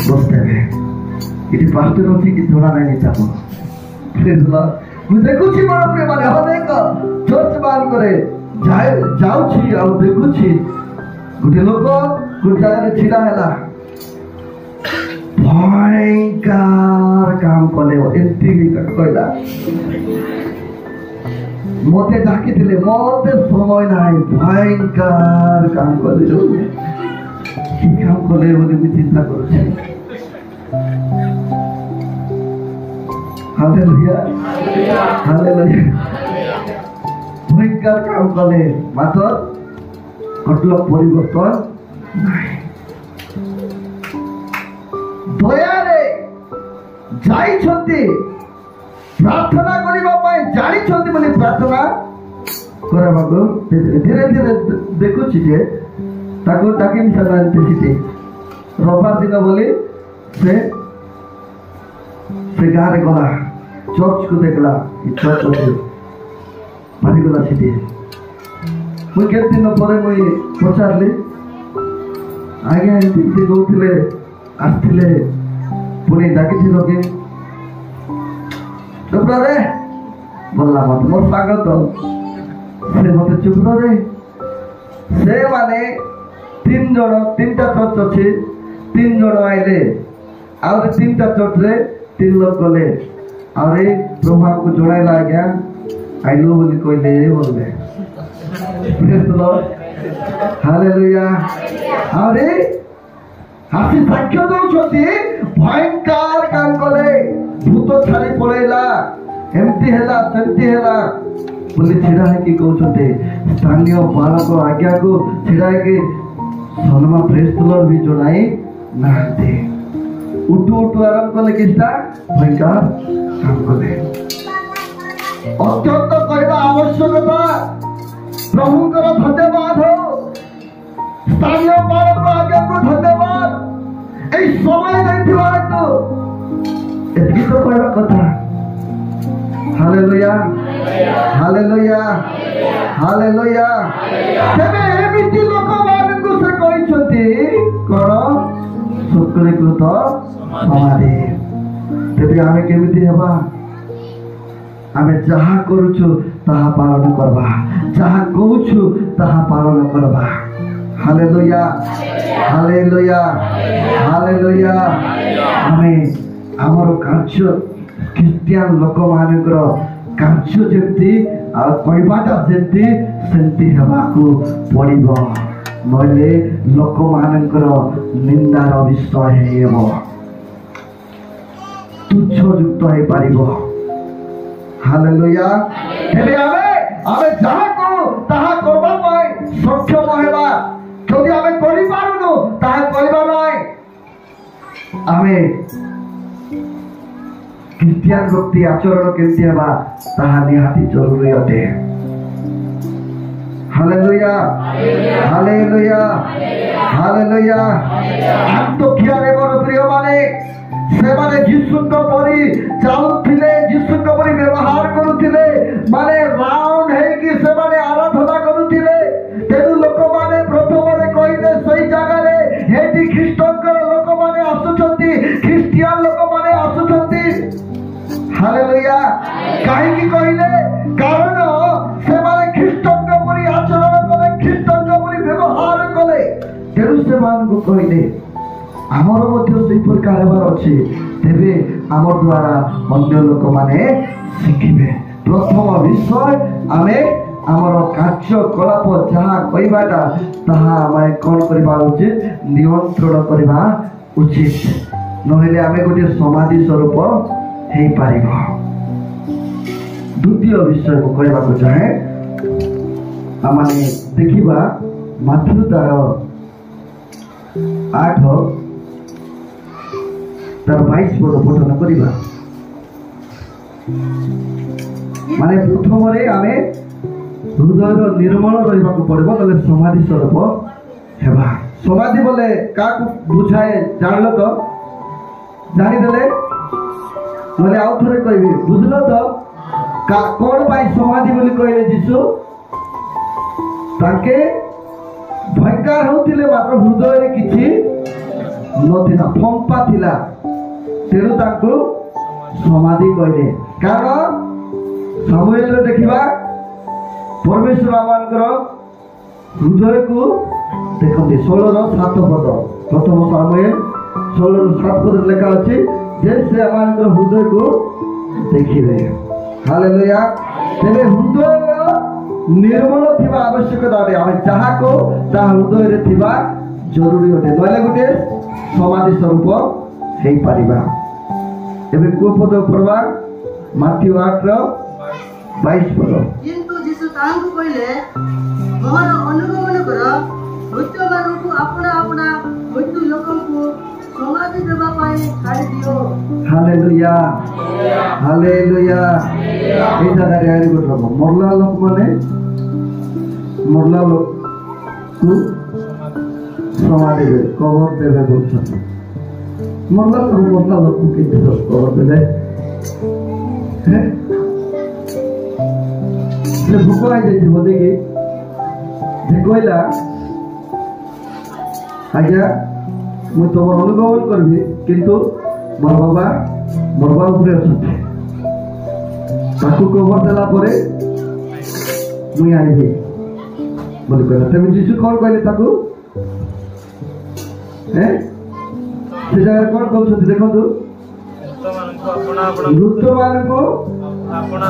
ବସିଦେବେ ଏଠି ପାଷ୍ଟର ଅଛି କି ଜଣା ନାହିଁ ତାକୁ ମୁଁ ଦେଖୁଛି ବଡ଼ ପ୍ରିୟ ମାନେ ଅନେକ ଚର୍ଚ୍ଚ ମାନଙ୍କରେ ଯାଉଛି ଆଉ ଦେଖୁଛି ଗୋଟେ ଲୋକ ଗୋଟେ ଜାଗାରେ ଛିଡ଼ା ହେଲା ଭୟଙ୍କର କାମ କଲେ ଏମିତି କହିଲା ମତେ ଡାକିଥିଲେ ମତେ ସମୟ ନାହିଁ ଭୟଙ୍କର କାମ କଲେ କି କାମ କଲେ ବୋଲି ମୁଁ ଚିନ୍ତା କରୁଛି ହାଲେଲୁୟା ହାଲେଲୁୟା ভয়ঙ্কর কাম কলে মাত্র ঘটল পরিবর্তন নাই দয়ারে যাইছন্তি প্রার্থনা করিবা পাই জানিছন্তি বলি প্রার্থনা করাবাকু ধীরে ধীরে দেখুছি যে তাকে ডাকি মিশাতে সেটি রবিবার দিন বলি সে গাঁরে গলা চর্চକୁ ଦେଖିଲା ଚର୍ଚ୍ଚ ଅଛି ଭାରିଗଲା ସେଠି ମୁଁ କେତେ ଦିନ ପରେ ମୁଇଁ ପଚାରିଲି ଆଜ୍ଞା ଏମିତି କହୁଥିଲେ ଆସିଥିଲେ ପୁଣି ଡାକିଥିଲ କି ଚୁପ୍ରରେ ବୋଲିଲା ମତେ ମୋର ସାଙ୍ଗ ତ ସେ ମତେ ଚୁପ୍ରରେ ସେମାନେ 3 ଜଣ 3ଟା ଚର୍ଚ୍ଚ ଅଛି 3 ଜଣ ଆଇଲେ ଆହୁରି 3ଟା ଚର୍ଚ୍ଚରେ 3 ଲୋକ ଗଲେ ଆହୁରି ପ୍ରଭୁଙ୍କୁ ଜଣାଇଲା ଆଜ୍ଞା ଆଇଲୁ ବୋଲି କହିଲେ ବୋଲେ ହାଲେଲୁୟା ଆହୁରି ଆସି ସାକ୍ଷ୍ୟ ଦଉଛନ୍ତି ଭୟଙ୍କର କାମ କଲେ ଭୂତ ଛାଡ଼ି ପଳେଇଲା ଏମିତି ହେଲା ସେମିତି ହେଲା ବୋଲି ଛିଡ଼ା ହେଇକି କହୁଛନ୍ତି ସ୍ଥାନୀୟ ବାଳକ ଆଜ୍ଞାକୁ ଛିଡ଼ା ହେଇକି ସନ୍ମା ପ୍ରେସ୍ତୁଲର ବି ଜଣାଇ ନାହାନ୍ତି ଉଠୁ ଉଠୁ ଆରମ୍ଭ କଲେ କିଛିଟା ଭୟଙ୍କର କାମ କଲେ ଅତ୍ୟନ୍ତ କହିବା ଆବଶ୍ୟକତା ପ୍ରଭୁଙ୍କର ଧନ୍ୟବାଦ ହଉ ସ୍ଥାନୀୟ ବାଳକ ଆଜ୍ଞାକୁ ଧନ୍ୟବାଦ এই সময় ଦେଇଥିବା ହେତୁ ଏତିକି ତ କହିବା କଥା ହାଲେଲୁୟା ହାଲେଲୁୟା ହାଲେଲୁୟା ତେବେ ଏମିତି ଲୋକମାନଙ୍କୁ ସେ କହିଛନ୍ତି କଣ ସୂତ୍ରୀକୃତ ସମାଧି ତେବେ ଆମେ କେମିତି ହେବା ଆମେ ଯାହା କରୁଛୁ ତାହା ପାଳନ କରିବା ଯାହା କହୁଛୁ ତାହା ପାଳନ କରିବା ହାଲେଲୁୟା ହାଲେଲୁୟା ହାଲେଲୁୟା ଆମେ ଆମର କାର୍ଯ୍ୟ ଖ୍ରୀଷ୍ଟିଆନ ଲୋକମାନଙ୍କର କାର୍ଯ୍ୟ ଯେମିତି ଆଉ କହିବାଟା ଯେମିତି ସେମିତି ହେବାକୁ ପଡ଼ିବ ନହେଲେ ଲୋକମାନଙ୍କର ନିନ୍ଦାର ବିଷୟ ହେବ ତୁଚ୍ଛଯୁକ୍ତ ହେଇପାରିବ ହାଲେଲୁୟା ହେଲେ ଆମେ ଯାହା କରୁ ତାହା କରିବା ପାଇଁ ସକ୍ଷମ ହେବା ଯଦି ଆମେ କରିପାରୁନୁ ତାହା କରିବା ନାହିଁ ଆମେ ଖ୍ରୀଷ୍ଟିଆନ ବ୍ୟକ୍ତି ଆଚରଣ କେମିତି ହେବା ତାହା ନିହାତି ଜରୁରୀ ଅଟେ ହାଲେଲୁୟା ହାଲେଲୁୟା ହାଲେଲୁୟା ଆନ୍ତୋଖିଆରେ ମୋର ପ୍ରିୟମାନେ ସେମାନେ ଯୀଶୁଙ୍କ ପରି ଚାଲୁଥିଲେ ଯୀଶୁଙ୍କ ପରି ବ୍ୟବହାର କରୁଥିଲେ ମାନେ ରାଉଣ୍ଡ ହେଇକି ସେମାନେ ଆରାଧନା କରୁଥିଲେ ତେଣୁ ଲୋକମାନେ ପ୍ରଥମରେ କହିଲେ ସେଇ ଜାଗାରେ ଏଠି ଖ୍ରୀଷ୍ଟଙ୍କର ଲୋକମାନେ ଆସୁଛନ୍ତି ଖ୍ରୀଷ୍ଟିଆନ ଲୋକମାନେ ଆସୁଛନ୍ତି ହାଲେଲୁୟା କାହିଁକି କହିଲେ କାରଣ ସେମାନେ ଖ୍ରୀଷ୍ଟଙ୍କ ପରି ଆଚରଣ କଲେ ଖ୍ରୀଷ୍ଟଙ୍କ ପରି ବ୍ୟବହାର କଲେ ତେଣୁ ସେମାନଙ୍କୁ କହିଲେ ଆମର ମଧ୍ୟ ସେଇ ପ୍ରକାର ହେବାର ଅଛି ତେବେ ଆମ ଦ୍ୱାରା ଅନ୍ୟ ଲୋକମାନେ ଶିଖିବେ ପ୍ରଥମ ବିଷୟ ଆମେ ଆମର କାର୍ଯ୍ୟକଳାପ ଯାହା କହିବାଟା ତାହା ଆମେ କ'ଣ କରିବା ଉଚିତ ନିୟନ୍ତ୍ରଣ କରିବା ଉଚିତ ନହେଲେ ଆମେ ଗୋଟିଏ ସମାଧି ସ୍ୱରୂପ ହେଇପାରିବ ଦ୍ୱିତୀୟ ବିଷୟ ମୁଁ କହିବାକୁ ଚାହେଁ ଆମେ ଦେଖିବା ମାଥ୍ୟୁ ତାର 8 ତାର 22 ପଦ ପଠନ କରିବା ମାନେ ପ୍ରଥମରେ ଆମେ ହୃଦୟର ନିର୍ମଳ ରହିବାକୁ ପଡ଼ିବ ନହେଲେ ସମାଧି ସ୍ୱରୂପ ହେବା ସମାଧି ବୋଲେ କାହାକୁ ବୁଝାଏ ଜାଣିଲ ତ ଜାଣିଦେଲେ ନହେଲେ ଆଉ ଥରେ କହିବି ବୁଝିଲ ତ କ'ଣ ପାଇଁ ସମାଧି ବୋଲି କହିଲେ ଯୀଶୁ ତାଙ୍କେ ଭୟଙ୍କର ହଉଥିଲେ ମାତ୍ର ହୃଦୟରେ କିଛି ନଥିଲା ଫମ୍ପା ଥିଲା तेणु ताकू समाधि कहले कारण सामुएल रे देखिबा परमेश्वर आमानकर हृदय को देखते 16:7 पद प्रथम सामुएल 16:7 पद लिखा अछि जे से आमानकर हृदय को देखिबे हालेलुया तेरे हृदय निर्मल थिबा आवश्यकता अटे आमे जहा को ता हृदय रे थिबा जरूरी अटे नले गुटे समाधि स्वरूप हेई परिबा एबे को पद पढ़वा माथ्यू 8:22 पद किंतु जीसु तांकु कहले मोहर अनुगमन कर मृत्यु मानकु अपना अपना मृत्यु लोकंकु समाधि देबा पाई छाड़ी दियो हालेलुया हालेलुया ए जगह रे आरी गोट मरला लोक माने मरला लोक को समाधि दे कवर देबे बोलछन मरला लोक को के कवर देबे हैं से भूख आई जाई बोले कि जे कहला आज्ञा मु तुम अनुगमन करबी किंतु मोर बाबा मरवा उपरे अछते ताकू कवर देला परे मुई आइबी बोले कहला तबे जीसु कोन कहले ताकू हैं से जगह कोन कहउछथि देखो तो मृत मानको अपना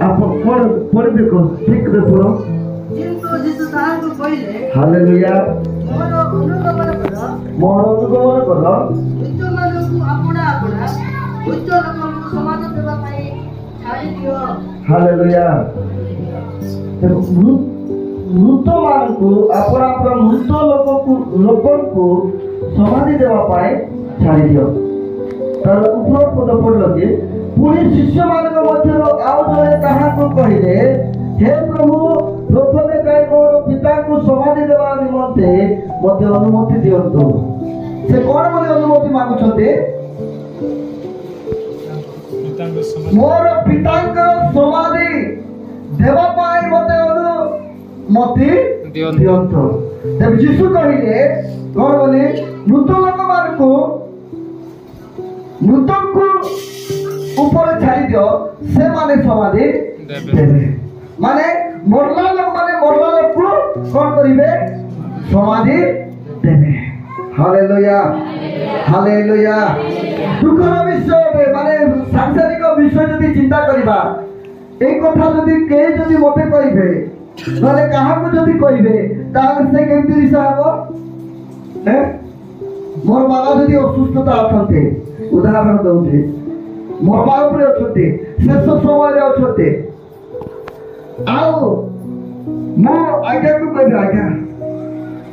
आप पढ़ देखो ठीक से पढ़ो किंतु जीसु तांकु कहले हालेलुया मोहर अनुगमन कर मृत्यु मानकु अपना अपना मृत्यु लोकंकु समाधि देबा पाई छाड़ी दियो हालेलुया मृत मानकु अपना अपना मृत लोकंकु समाधि देबा पाई छाड़ी दियो तार ऊपर पद पढ़ल कि पुणी शिष्य मानक मध्य आउ जने काहाको कहिले हे प्रभु प्रथमे काई मोर पिता को समाधि देबा निमंते मते अनुमति दियंतु से कोन बोले अनुमति मागुछते मोर पितांकर समाधि देबा पाई मते अनुमति दियंतु तब यीशु कहिले कोन बोले मृत लोक मानकु मृतक को ऊपर छाड़ी दियो से माने समाधि देबे माने मरला लोक को कोन करिवे समाधि देबे हालेलुया हालेलुया दुखर विषय माने सांसारिक विषय जदी चिंता करिबा ए कथा जदी के जदी मते कहिबे नले काहा को जदी कहिबे तार से केमति दिशा हबो हैं मोर बाबा जदी असुस्थता अछते उदाहरण दउथे मोर बाबा उपरे अछते शेष समय रे अछते आओ मो आज्ञा को कहबे आज्ञा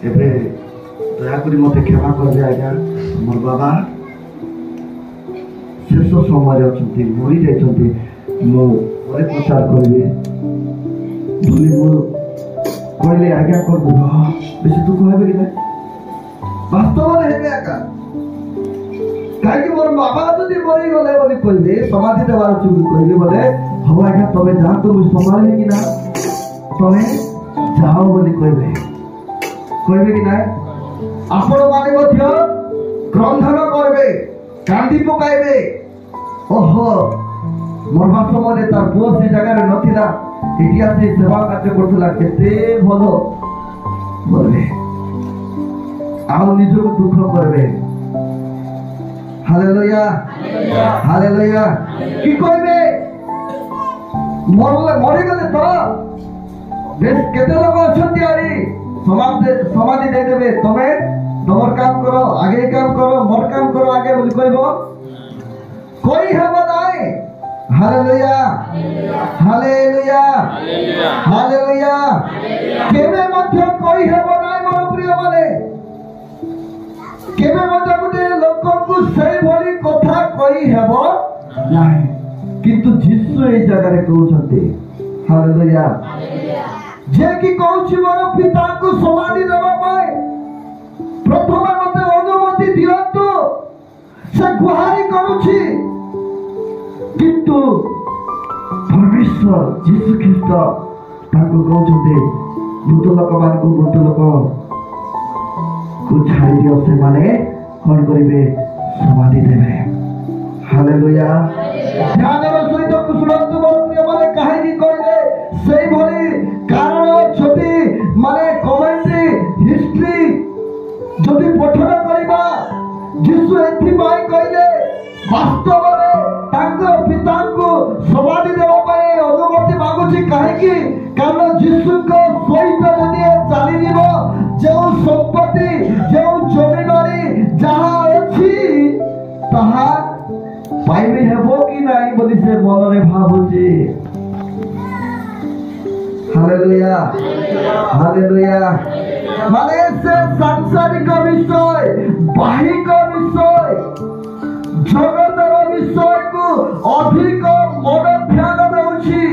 एबे दया करी मते क्षमा कर दे आज्ञा मोर बाबा शेष समय रे अछते मरि जाइछते मो परे प्रचार करबे बोली मो कहले आज्ञा कर दो बेसी तू कहबे कि ना वास्तव में हेबे आका काहे कि मोर बाबा जदी मरि गले बोली कहबे समाधि देवार चुरी कहबे बोले हो आज्ञा तबे जा तो संभाले कि ना तबे जाओ बोली कहबे कि ना आपण माने मध्य क्रंधन करबे कांदी पकाइबे ओहो मरवा समय तार पुओ से जगह रे नथिला इतिहास से सेवा कार्य करथला केते भलो बोले आउ निजो दुख करबे हालेलुया हालेलुया की कहबे मरि गले तो बेस केते लोग अछंती आरी समाधि दे देबे तमे तमर काम करो आगे काम करो मोर काम करो आगे बोली कहबो कोई हबो नाय हालेलुया हालेलुया हालेलुया केबे मध्य कोई हबो नाय मोर प्रिय माने केबे मध्य गुटे लोक को सही भली कथा कहि हेबो नाही किंतु यीशु ए जगह रे कहउछते हालेलुया जे कि कहउछि मोर पिता को समाधि देबा पाए प्रथम मते अनुमति दियंतु से गुहारी करूछि किंतु परमेश्वर यीशु ख्रीष्ट ताको कहउछते मृत लोक मान को मृत लोक को छाड़ी दियो से माने କ'ଣ କରିବେ? ସମାଧି ଦେବେ। ହାଲେଲୁୟା। ଧ୍ୟାନର ସହିତ ଶୁଣନ୍ତୁ ମୋର ପ୍ରିୟମାନେ, କାହିଁକି କହିଲେ ସେଇଭଳି କାରଣ ଅଛନ୍ତି। ମାନେ କମେଣ୍ଟ୍ରି ହିଷ୍ଟ୍ରି ଯଦି ପଠନ କରିବା, ଯୀଶୁ ଏଥିପାଇଁ କହିଲେ ବାସ୍ତବରେ ତାଙ୍କର ପିତାଙ୍କୁ ସମାଧି ଦେବା ପାଇଁ ଅନୁମତି ମାଗୁଛି। କାହିଁକି? କାରଣ ଯୀଶୁଙ୍କ ସହିତ ଯଦି ଚାଲିଯିବ, ଯେଉଁ ସମ୍ପତ୍ତି, ଯେଉଁ ଜମିବାଡ଼ି ଯାହା ଅଛି ତାହା ପାଇବି ହେବ କି ନାହିଁ ବୋଲି ସେ ମନରେ ଭାବୁଛି। Hallelujah, hallelujah. ମାନେ ସେ ସାଂସାରିକ ବିଷୟ, ବାହିକ ବିଷୟ, ଜଗତର ବିଷୟକୁ ଅଧିକ ମନ ଧ୍ୟାନ ଦେଉଛି।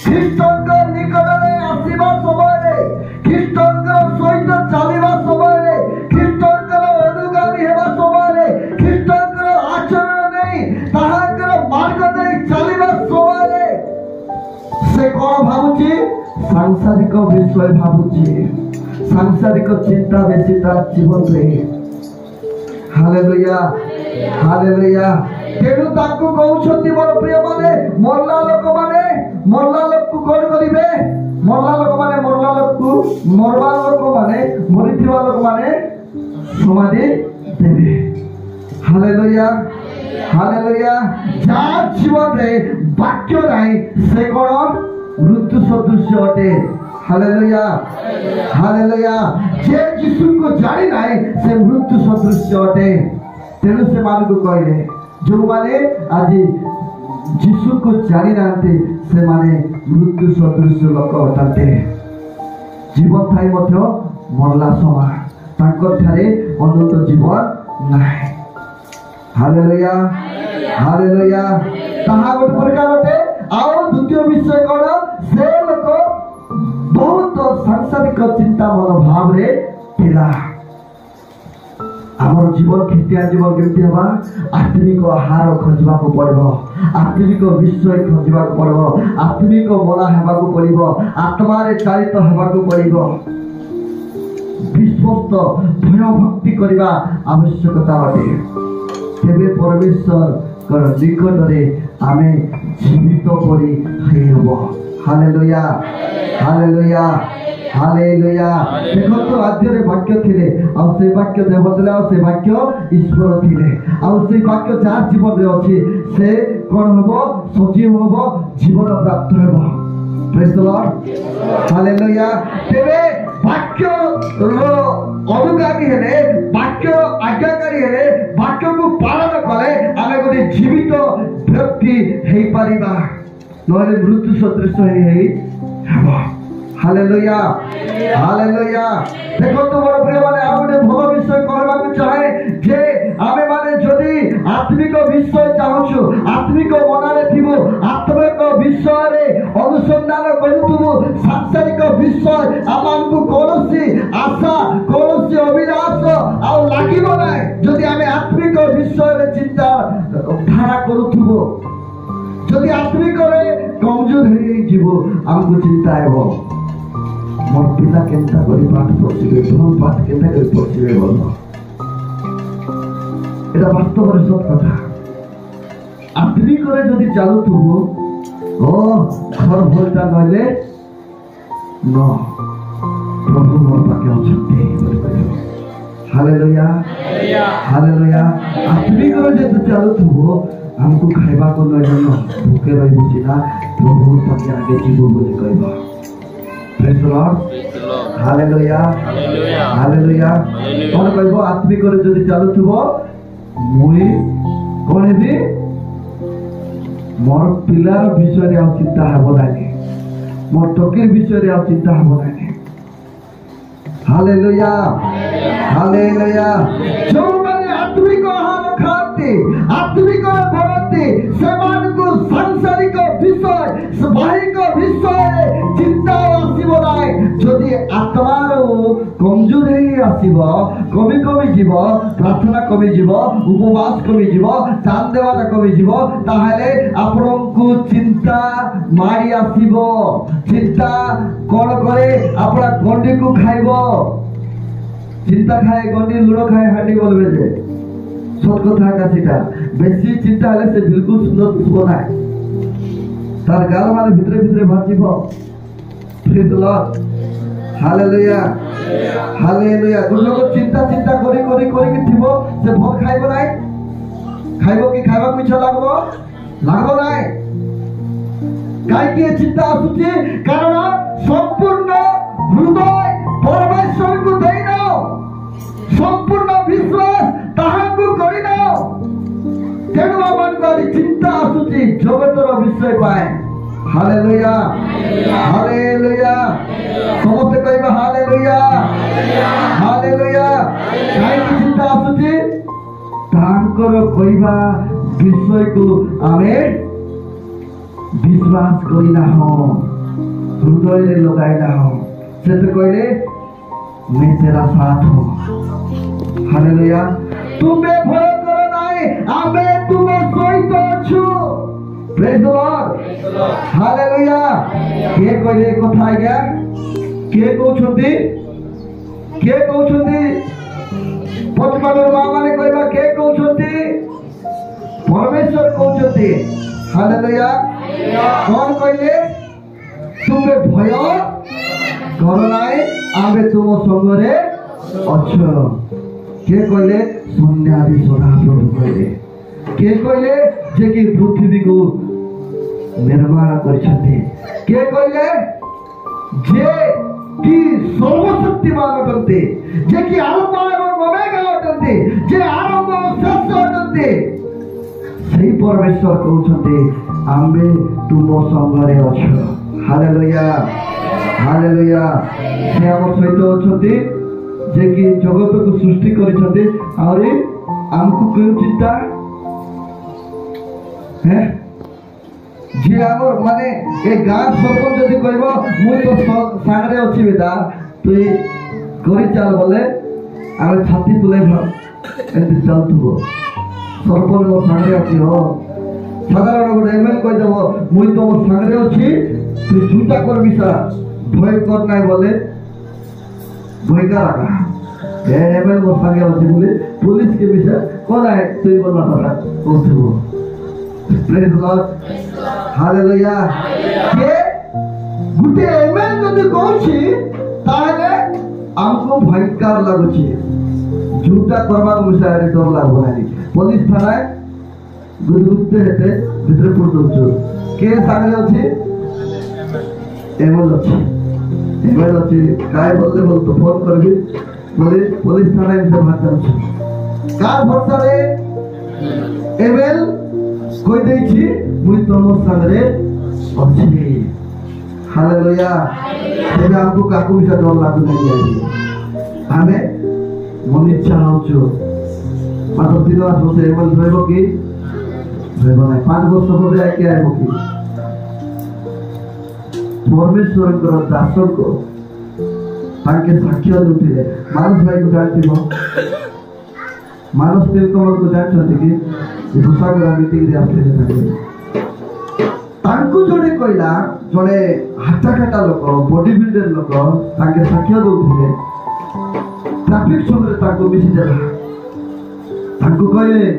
ଖ୍ରୀଷ୍ଟଙ୍କ ନିକଟରେ ଆସିବା ସମୟରେ, ଖ୍ରୀଷ୍ଟଙ୍କ ସହିତ ଚାଲିବା ସମୟରେ, ଖ୍ରୀଷ୍ଟଙ୍କର ଅନୁଗାମୀ ହେବା ସମୟରେ, ଖ୍ରୀଷ୍ଟଙ୍କର ଆଚରଣ ନେଇ ତାହାଙ୍କର ମାର୍ଗ ଦେଇ ଚାଲିବା ସମୟରେ ସେ କ'ଣ ଭାବୁଛି? ସାଂସାରିକ ବିଷୟ ଭାବୁଛି। ସାଂସାରିକ ଚିନ୍ତା ବେଶୀ ତା ଜୀବନରେ। Hallelujah, hallelujah. ତେଣୁ ତାଙ୍କୁ କହୁଛନ୍ତି ମୋର ପ୍ରିୟମାନେ, ମଲା ଲୋକମାନେ, ମଲା ଲୋକକୁ କ'ଣ କରିବେ? ମଲା ଲୋକମାନେ, ମଲା ଲୋକକୁ, ମରବା ଲୋକମାନେ, ମରିଥିବା ଲୋକମାନେ ସମାଧି ଦେବେ। Hallelujah, hallelujah. ଯାହା ଜୀବନରେ ବାକ୍ୟ ନାହିଁ ସେ କ'ଣ? ମୃତ୍ୟୁ ସଦୃଶ୍ୟ ଅଟେ। Hallelujah, hallelujah. ଯେ ଯୀଶୁଙ୍କୁ ଜାଣି ନାହିଁ ସେ ମୃତ୍ୟୁ ସଦୃଶ୍ୟ ଅଟେ। ତେଣୁ ସେମାନଙ୍କୁ କହିଲେ, ଯେଉଁମାନେ ଆଜି ଯୀଶୁଙ୍କୁ ଜାଣି ନାହାନ୍ତି ସେମାନେ ମୃତ୍ୟୁ ସଦୃଶ୍ୟ ଲୋକ ଅଟନ୍ତି। ଜୀବନ ଥାଇ ମଧ୍ୟ ମରଲା ସମାନ, ତାଙ୍କର ଠାରେ ଅନନ୍ତ ଜୀବନ ନାହିଁ। Hallelujah, hallelujah. ତାହା ଗୋଟେ ପ୍ରକାର ଅଟେ। ଆଉ ଦ୍ୱିତୀୟ ବିଷୟ କ'ଣ? ସେ ଲୋକ ବହୁତ ସାଂସାରିକ ଚିନ୍ତା ମନୋଭାବରେ ଥିଲା। ଆମର ଜୀବନ, ଖ୍ରୀଷ୍ଟିଆନ ଜୀବନ କେମିତି ହେବା? ଆତ୍ମିକ ଆହାର ଖୋଜିବାକୁ ପଡ଼ିବ, ଆତ୍ମିକ ବିଷୟ ଖୋଜିବାକୁ ପଡ଼ିବ, ଆତ୍ମିକ ମନା ହେବାକୁ ପଡ଼ିବ, ଆତ୍ମାରେ ଚାଳିତ ହେବାକୁ ପଡ଼ିବ। ବିଶ୍ୱସ୍ତ ଭୟ ଭକ୍ତି କରିବା ଆବଶ୍ୟକତା ଅଟେ। ତେବେ ପରମେଶ୍ୱରଙ୍କର ନିକଟରେ ଆମେ ଜୀବିତ କରି ହେବ। Hallelujah, hallelujah, hallelujah. ଦେଖନ୍ତୁ ଆଦ୍ୟରେ ବାକ୍ୟ ଥିଲେ, ଆଉ ସେ ବାକ୍ୟ ଦେବ ଥିଲେ, ଆଉ ସେ ବାକ୍ୟ ଈଶ୍ୱର ଥିଲେ। ଆଉ ସେ ବାକ୍ୟ ଯାହା ଜୀବନରେ ଅଛି ସେ କ'ଣ ହେବ? ସଜୀବ ହେବ, ଜୀବନ ପ୍ରାପ୍ତ ହେବ। ପ୍ରେଜ୍ ଦ ଲର୍ଡ, ହାଲେଲୁୟା। ତେବେ ବାକ୍ୟର ଅନୁଗାମୀ ହେଲେ, ବାକ୍ୟ ଆଜ୍ଞାକାରୀ ହେଲେ, ବାକ୍ୟକୁ ପାଳନ କଲେ ଆମେ ଗୋଟେ ଜୀବିତ ବ୍ୟକ୍ତି ହେଇପାରିବା, ନହେଲେ ମୃତ୍ୟୁ ସଦୃଶ ହେଇ ହେବ। Hallelujah, hallelujah. ଦେଖନ୍ତୁ ମୋର ପ୍ରିୟମାନେ, ଆଉ ଗୋଟେ ଭଲ ବିଷୟ କହିବାକୁ ଚାହେଁ ଯେ ଆମେ ମାନେ ଯଦି ଆତ୍ମିକ ବିଷୟ ଚାହୁଁଛୁ, ଆତ୍ମିକ ମନରେ ଥିବୁ, ଆତ୍ମିକ ବିଷୟରେ ଅନୁସନ୍ଧାନ କରୁଥିବୁ, ସାଂସାରିକ ବିଷୟ ଆମକୁ କୌଣସି ଆଶା, କୌଣସି ଅଭିଳାଷ ଆଉ ଲାଗିବ ନାହିଁ। ଯଦି ଆମେ ଆତ୍ମିକ ବିଷୟରେ ଚିନ୍ତା ଧାରା କରୁଥିବୁ, ଯଦି ଆତ୍ମିକରେ କମଜୋର ହେଇଯିବ, ଆମକୁ ଚିନ୍ତା ହେବ ମୋର ପିଲା କେନ୍ତା କରି ପାଠ ପଢ଼ିବେ, ଭଲ ପାଠ କେନ୍ତା କରି ପଢ଼ିବେ ଭଲ। এটা বাস্তবের সৎ কথা। আত্মিকরে যদি চালুথিব, ও ঘর ভরটা নইলে ন প্রভু মোর পাখে অছন্তি। Hallelujah, hallelujah. আত্মিকরে যদি চালুথিব, ଆମକୁ ଖାଇବାକୁ ନଇଲେ ন ଭୋକେ ରହିବୁ ନା ପ୍ରଭୁ ପାଖେ ଆଗେ ଯିବୁ ବୋଲି କହିବ। ପ୍ରେଜ୍ ଦ ଲର୍ଡ, ହାଲେଲୁୟା, ହାଲେଲୁୟା। କ'ଣ କହିବ? ଆତ୍ମିକରେ ଯଦି ଚାଲୁଥିବ, ମୁଇଁ କ'ଣ ହେବି? ମୋର ପିଲାର ବିଷୟରେ ଆଉ ଚିନ୍ତା ହେବ ନାହିଁ, ମୋର ଟକିର ବିଷୟରେ ଆଉ ଚିନ୍ତା ହେବ ନାହିଁ। Hallelujah, hallelujah. ଯେଉଁମାନେ ଆତ୍ମିକ ଆହାର ଖାଆନ୍ତି, ଆତ୍ମିକରେ ବଢ଼ନ୍ତି, ସେମାନଙ୍କୁ ସାଂସାରିକ ବିଷୟ, ବାହିକ ବିଷୟରେ ଚିନ୍ତା ଆସିବ ନାହିଁ। ଯଦି ଆତ୍ମାର କମଜୋର ହେଇ ଆସିବ, କମି କମି ଯିବ, ପ୍ରାର୍ଥନା କମିଯିବ, ଉପବାସ କମିଯିବ, ଦାନ ଦେବାଟା କମିଯିବ, ତାହେଲେ ଆପଣଙ୍କୁ ଚିନ୍ତା ମାଡ଼ି ଆସିବ। ଚିନ୍ତା କ'ଣ କରେ? ଆପଣ ଗଣ୍ଡିକୁ ଖାଇବ। চিন্তা খায় গন্ডি লুড়ো খায় হাঁটি বলবে যে সত কথা কাছিটা বেশি চিন্তা হলে সে বিলকুল সুন্দর পুষ্প নাই তার গাল মানে ভিতরে ভিতরে ভাজিব praise the Lord hallelujah hallelujah লোক চিন্তা চিন্তা করি করি করি কি থিব সে ভোগ খাইব নাই খাইব কি খাইବାକୁ ইচ্ছা লাগব লাগব নাই কাইকে চিন্তা আসুଛି কারণ সম্পূর্ণ হৃদয় পরমেশ্বরକୁ দেই নাও সম্পূর্ণ বিশ্বাস তাহাକୁ କରି নাও ତେଣୁ ଆମକୁ ଆଜି ଚିନ୍ତା ଆସୁଛି ଜଗତର ବିଷୟ ପାଇଁ ହାଲେଲୁୟା ହାଲେଲୁୟା ସମସ୍ତେ କହିବା ହାଲେଲୁୟା ହାଲେଲୁୟା କାହିଁକି ଚିନ୍ତା ଆସୁଛି ତାଙ୍କର କହିବା ବିଷୟକୁ ଆମେ विश्वास करी ना हो हृदय रे लगाई ना हो से तो कहले मैं तेरा साथ हूं हालेलुया तुम्हें भय करो नहीं आमे तुम्हें सहित अछु प्रेज द लॉर्ड हालेलुया के कहले कथा आज्ञा के कहउछंती पचमानर मां माने कहबा के कहउछंती परमेश्वर कहउछंती हालेलुया कौन कहले तुम्हें भय कर नाई आमे तुम संगरे अछ के कहले सन्यादी सदाप्रभु कहले के कहले जे कि पृथ्वी को निर्माण करछथि के कहले जे कि सर्वशक्तिमान अटन्ते जे कि अल्फा एवं ओमेगा अटन्ते जे आरंभ और शेष अटन्ते सही परमेश्वर कहउछथि आम्बे तुम संगरे अछ हालेलुया हालेलुया से हम सहित अछथि जे कि जगत को सृष्टि करिछथि और हमको कोन चिंता है जे हमर माने ए गां सरपंच जदी कहबो मु तो सागरे अछि बेटा तुई करि चाल बोले आमे छाती तुले एंती चलतुबो सरपंच मो सागरे अछि हो साधारण गोटे एमएल कह देव मुई तुम सागरे अच्छी तू चिंता कर मिसा भय कर ना बोले भय का रखा एमएल मो सागे अच्छी बोले पुलिस के विषय कौन है तू बोलना पड़ा कहथबो प्रेज द लॉर्ड हालेलुया के गुटे एमएल जदी कहछि ताले हमको भयंकर लागुछि झूठा करबा विषय रे डर लागो नाही पुलिस थाना गुदगुदते हेते भितर पुट दउछु के सागरे अछि एमएल अछि काय बोलले बोल तो फोन करबी बोले पुलिस थाना में बात करछु कार भरसा रे एमएल कोइ दै छी मुई तोम सागरे अछि हालेलुया तेबे हमको काकू से डर लागु नहीं जाई हमें मन इच्छा होछु मात्र 3 मास होते एमएल रहबो की 5 वर्ष ପରେ आके आए कि परमेश्वर दास को ताके साक्ष्य देउथिले मानस भाई को जानथिबो मानस तिलकमल को जानथि कि भूसागरा मीटिंग रे आथले तांकु जोडे कहला जने हाटा काटा लोक बॉडी बिल्डर लोक ताके साक्ष्य देउथिले ट्रैफिक संगे ताको मिसी देला तांकु कहले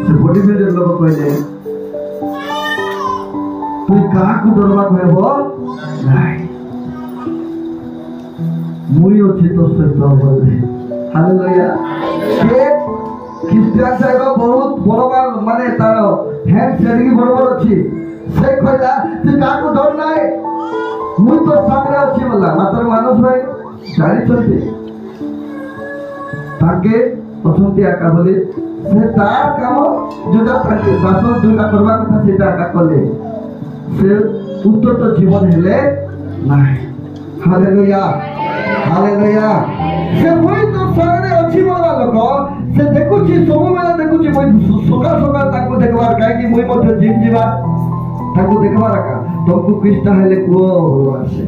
से बॉडी बिल्डर लोग कहले तू का को डरवा कहबो नाही मुई अछि तो सत्य बोले हालेलुया के ख्रिस्टियन साहेब बहुत बड़बार माने तार हेड सेडिंग बरोबर अछि से कहला तू का को डर नाही मुई तो सामने अछि बोला मात्र मानस भाई जानि छथि ताके पछंती आका बोले से तार काम जोटा ताके बासो जोटा करबा कथा सेटा आका कले से उत्तर तो जीवन हेले नाही हालेलुया हालेलुया से कोई तो सागरे अछि बोला लोक से देखुची सब बेला देखुची मुई सका सका ताको देखबार काहे कि मुई मते जिम जीवा ताको देखबार का तुमको कृष्ण हेले को होवासे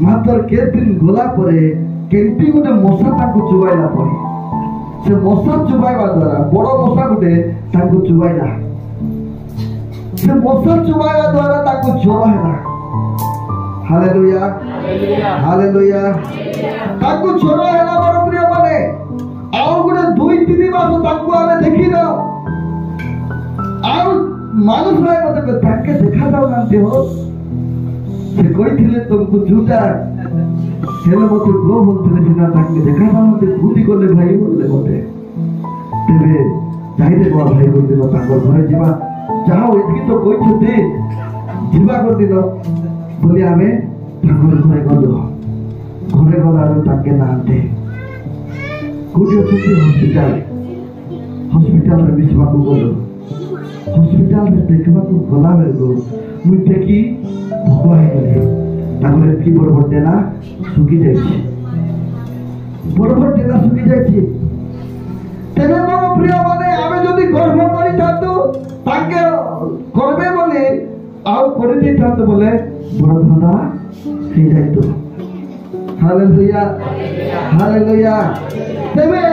मात्र के दिन गोला परे केंटी गुटे मशा ताको चुबाइला परे से मशा चुबाइबा द्वारा बड़ मशा गुटे ताको चुबाइला से मशा चुबाइबा द्वारा ताको ज्वर हैला हालेलुया ହାଲେଲୁୟା। ତାକୁ ଜ୍ୱର ହେଲା ମୋର ପ୍ରିୟ ମାନେ, ଆଉ ଗୋଟେ 2-3 ମାସ ତାକୁ ଆମେ ଦେଖିନ, ଆଉ মানুষ ভাই মতো তাকে দেখা যাଉନାହାନ୍ତି ହୋ। ସେ କହିଥିଲେ ତମକୁ ଯୋଉଟା ହେଲେ ମତେ ଗୋ ବୋଲଥିଲେ ସିନା ତାকে দেখা ଯାଉନାହାନ୍ତି, କୋଉଠି ଗଲେ ଭାଇ ବୋଲେ ମତେ। ତେବେ ଯାଇଲେ ମୋ ଭାଇ ଗୋଟିଦିନ ତାଙ୍କ ଘରେ ଯିବା, ଯାହା ଏତିକି ତ କହିଛନ୍ତି ଯିବା ଗୋଟିଦିନ ବୋଲି ଆମେ ତାଙ୍କର ଘରେ ଗଲୁ। ଘରେ ଗଲାରୁ ତାକେ ନାହାନ୍ତି, କୋଉଠି ଅଛନ୍ତି? ହସ୍ପିଟାଲରେ ମିଶିବାକୁ ଗଲୁ। ହସ୍ପିଟାଲରେ ଦେଖିବାକୁ ଗଲା ବେଳକୁ ମୁଁ ଦେଖି ଭୋକ ହେଇଗଲି। ତାଙ୍କର ଏତିକି ବଡ଼ ବଡ଼ ଡେନା ଶୁଖି ଯାଇଛି, ବଡ଼ ବଡ଼ ଡେନା ଶୁଖି ଯାଇଛି। ତେବେ ମୋର ପ୍ରିୟ ମାନେ, ଆମେ ଯଦି ଗର୍ଭ କରିଥାନ୍ତୁ ତାକେ କରିବେ ବୋଲି ଆଉ କରିଦେଇଥାନ୍ତୁ ବୋଲେ ବଡ଼ ଧନ୍ଦା ହେଇଯାଇತು। Hallelujah, hallelujah. ତେବେ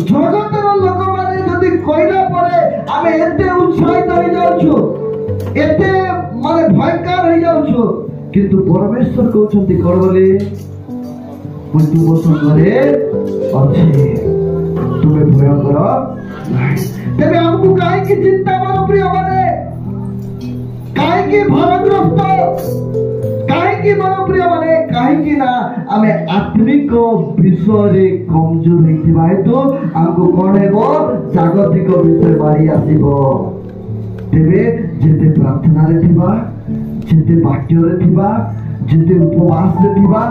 ଜଗତର ଲୋକମାନେ ଯଦି କହିଲା ପରେ ଆମେ ଏତେ ଉତ୍ସାହିତ ହେଇଯାଉଛୁ, ଏତେ ମାନେ ଭୟଙ୍କର ହେଇଯାଉଛୁ, କିନ୍ତୁ ପରମେଶ୍ୱର କହୁଛନ୍ତି କର ବୋଲି, ମୁଁ ତୁମ ସଙ୍ଗରେ ଅଛି, ତୁମେ ଭୟ କର ନାହିଁ। ତେବେ ଆମକୁ କାହିଁକି ଚିନ୍ତା ମୋର ପ୍ରିୟ ମାନେ, କାହିଁକି ଭାରଗ୍ରସ୍ତ, କାହିଁକି ମୋର ପ୍ରିୟ ମାନେ, କାହିଁକି ନା ଆମେ ଆତ୍ମିକ ବିଷୟରେ କମଜୋର ହେଇଥିବା ହେତୁ ଆମକୁ କଣ ହେବ, ଜାଗତିକ ବିଷୟ ମାରି ଆସିବ। ତେବେ ଯେତେ ପ୍ରାର୍ଥନାରେ ଥିବା, ଯେତେ ବାକ୍ୟରେ ଥିବା, ଯେତେ ଉପବାସରେ ଥିବା,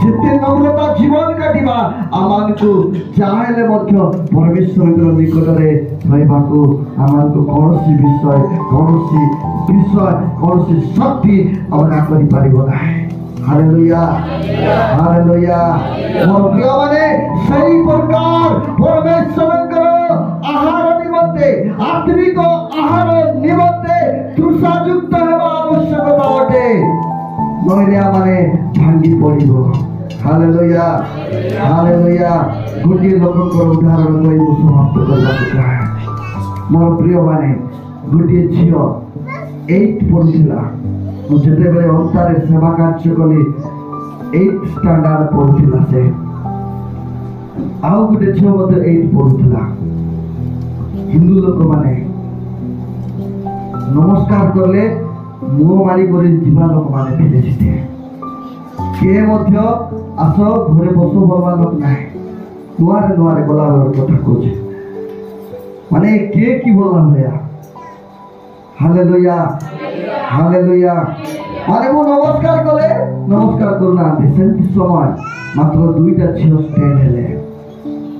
ଯେତେ ନମ୍ରତା ଜୀବନ କାଟିବା, ଆମକୁ ଯାହା ହେଲେ ମଧ୍ୟ ପରମେଶ୍ୱରଙ୍କ ନିକଟରେ ରହିବାକୁ ଆମକୁ କୌଣସି ବିଷୟ, କୌଣସି ଶକ୍ତି ଅବନା କରିପାରିବ ନାହିଁ। Hallelujah, hallelujah. ମୋର ପ୍ରିୟମାନେ, ସେହି ପ୍ରକାର ପରମେଶ୍ୱରଙ୍କର ଆହାର ନିମନ୍ତେ, ଆତ୍ମିକ ଆହାର ନିମନ୍ତେ ତୃଷାଯୁକ୍ତ ହେବା ଆବଶ୍ୟକତା ଅଟେ, ନହେଲେ ଆମମାନେ ଭାଙ୍ଗି ପଡ଼ିବ। Hallelujah, hallelujah. ଗୋଟିଏ ଲୋକଙ୍କର ଉଦାହରଣ କହି ମୁଁ ସମାପ୍ତ କରିବାକୁ ଚାହେଁ। ମୋର ପ୍ରିୟମାନେ, ଗୋଟିଏ ଝିଅ 8 ପଢୁଥିଲା। ମୁଁ ଯେତେବେଳେ ଅନ୍ତାରେ ସେବା କାର୍ଯ୍ୟ କଲି 8th ଷ୍ଟାଣ୍ଡାର୍ଡ ପଢୁଥିଲା ସେ, ଆଉ ଗୋଟେ ଝିଅ ମଧ୍ୟ 8 ପଢୁଥିଲା। ହିନ୍ଦୁ ଲୋକମାନେ ନମସ୍କାର କଲେ ମୁହଁ ମାରି କରି ଯିବା ଲୋକମାନେ ଥିଲେ ସେଠି। କିଏ ମଧ୍ୟ ଆସ ଘରେ ବସ ବୋଲବା ଲୋକ ନାହିଁ। ନୂଆରେ ଗଲାବେଳ କଥା କହୁଛି, ମାନେ କିଏ କି ବୋଲା ଭଳିଆ। Hallelujah, hallelujah. ମାନେ ମୁଁ ନମସ୍କାର କଲେ ନମସ୍କାର କରୁନାହାନ୍ତି। ସେମିତି ସମୟ ମାତ୍ର 2ଟା ଝିଅ ଷ୍ଟେଣ୍ଡ ହେଲେ।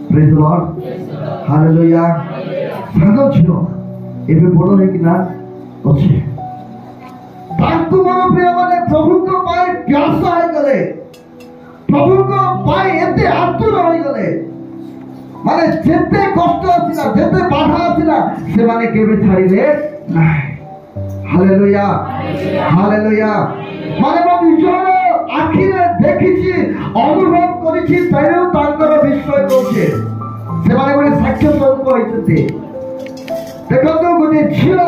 ପ୍ରେଜ୍ ଦ ଲର୍ଡ, ହାଲେଲୁୟା। ସାନ ଝିଅ ଏବେ ବଡ଼ ହେଇକିନା ଅଛି। ତାଙ୍କୁ ମୋର ପ୍ରିୟମାନେ ପ୍ରଭୁଙ୍କ ପାଇଁ ପ୍ୟାସ ହେଇଗଲେ, ପ୍ରଭୁଙ୍କ ପାଇଁ ଏତେ ଆତୁର ହେଇଗଲେ, ମାନେ ଯେତେ କଷ୍ଟ ଆସିଲା, ଯେତେ ବାଧା ଆସିଲା, ସେମାନେ କେବେ ଛାଡ଼ିଲେ ନାହିଁ। Hallelujah, hallelujah. ମାନେ ମୁଁ ନିଜର ଆଖିରେ ଦେଖିଛି, ଅନୁଭବ କରିଛି, ତେଣୁ ତାଙ୍କର ବିଷୟ କହୁଛେ। ସେମାନେ ଗୋଟେ ସାକ୍ଷ୍ୟ ସ୍ୱରୂପ ହେଇଛନ୍ତି। ଦେଖନ୍ତୁ, ଗୋଟେ ଝିଅ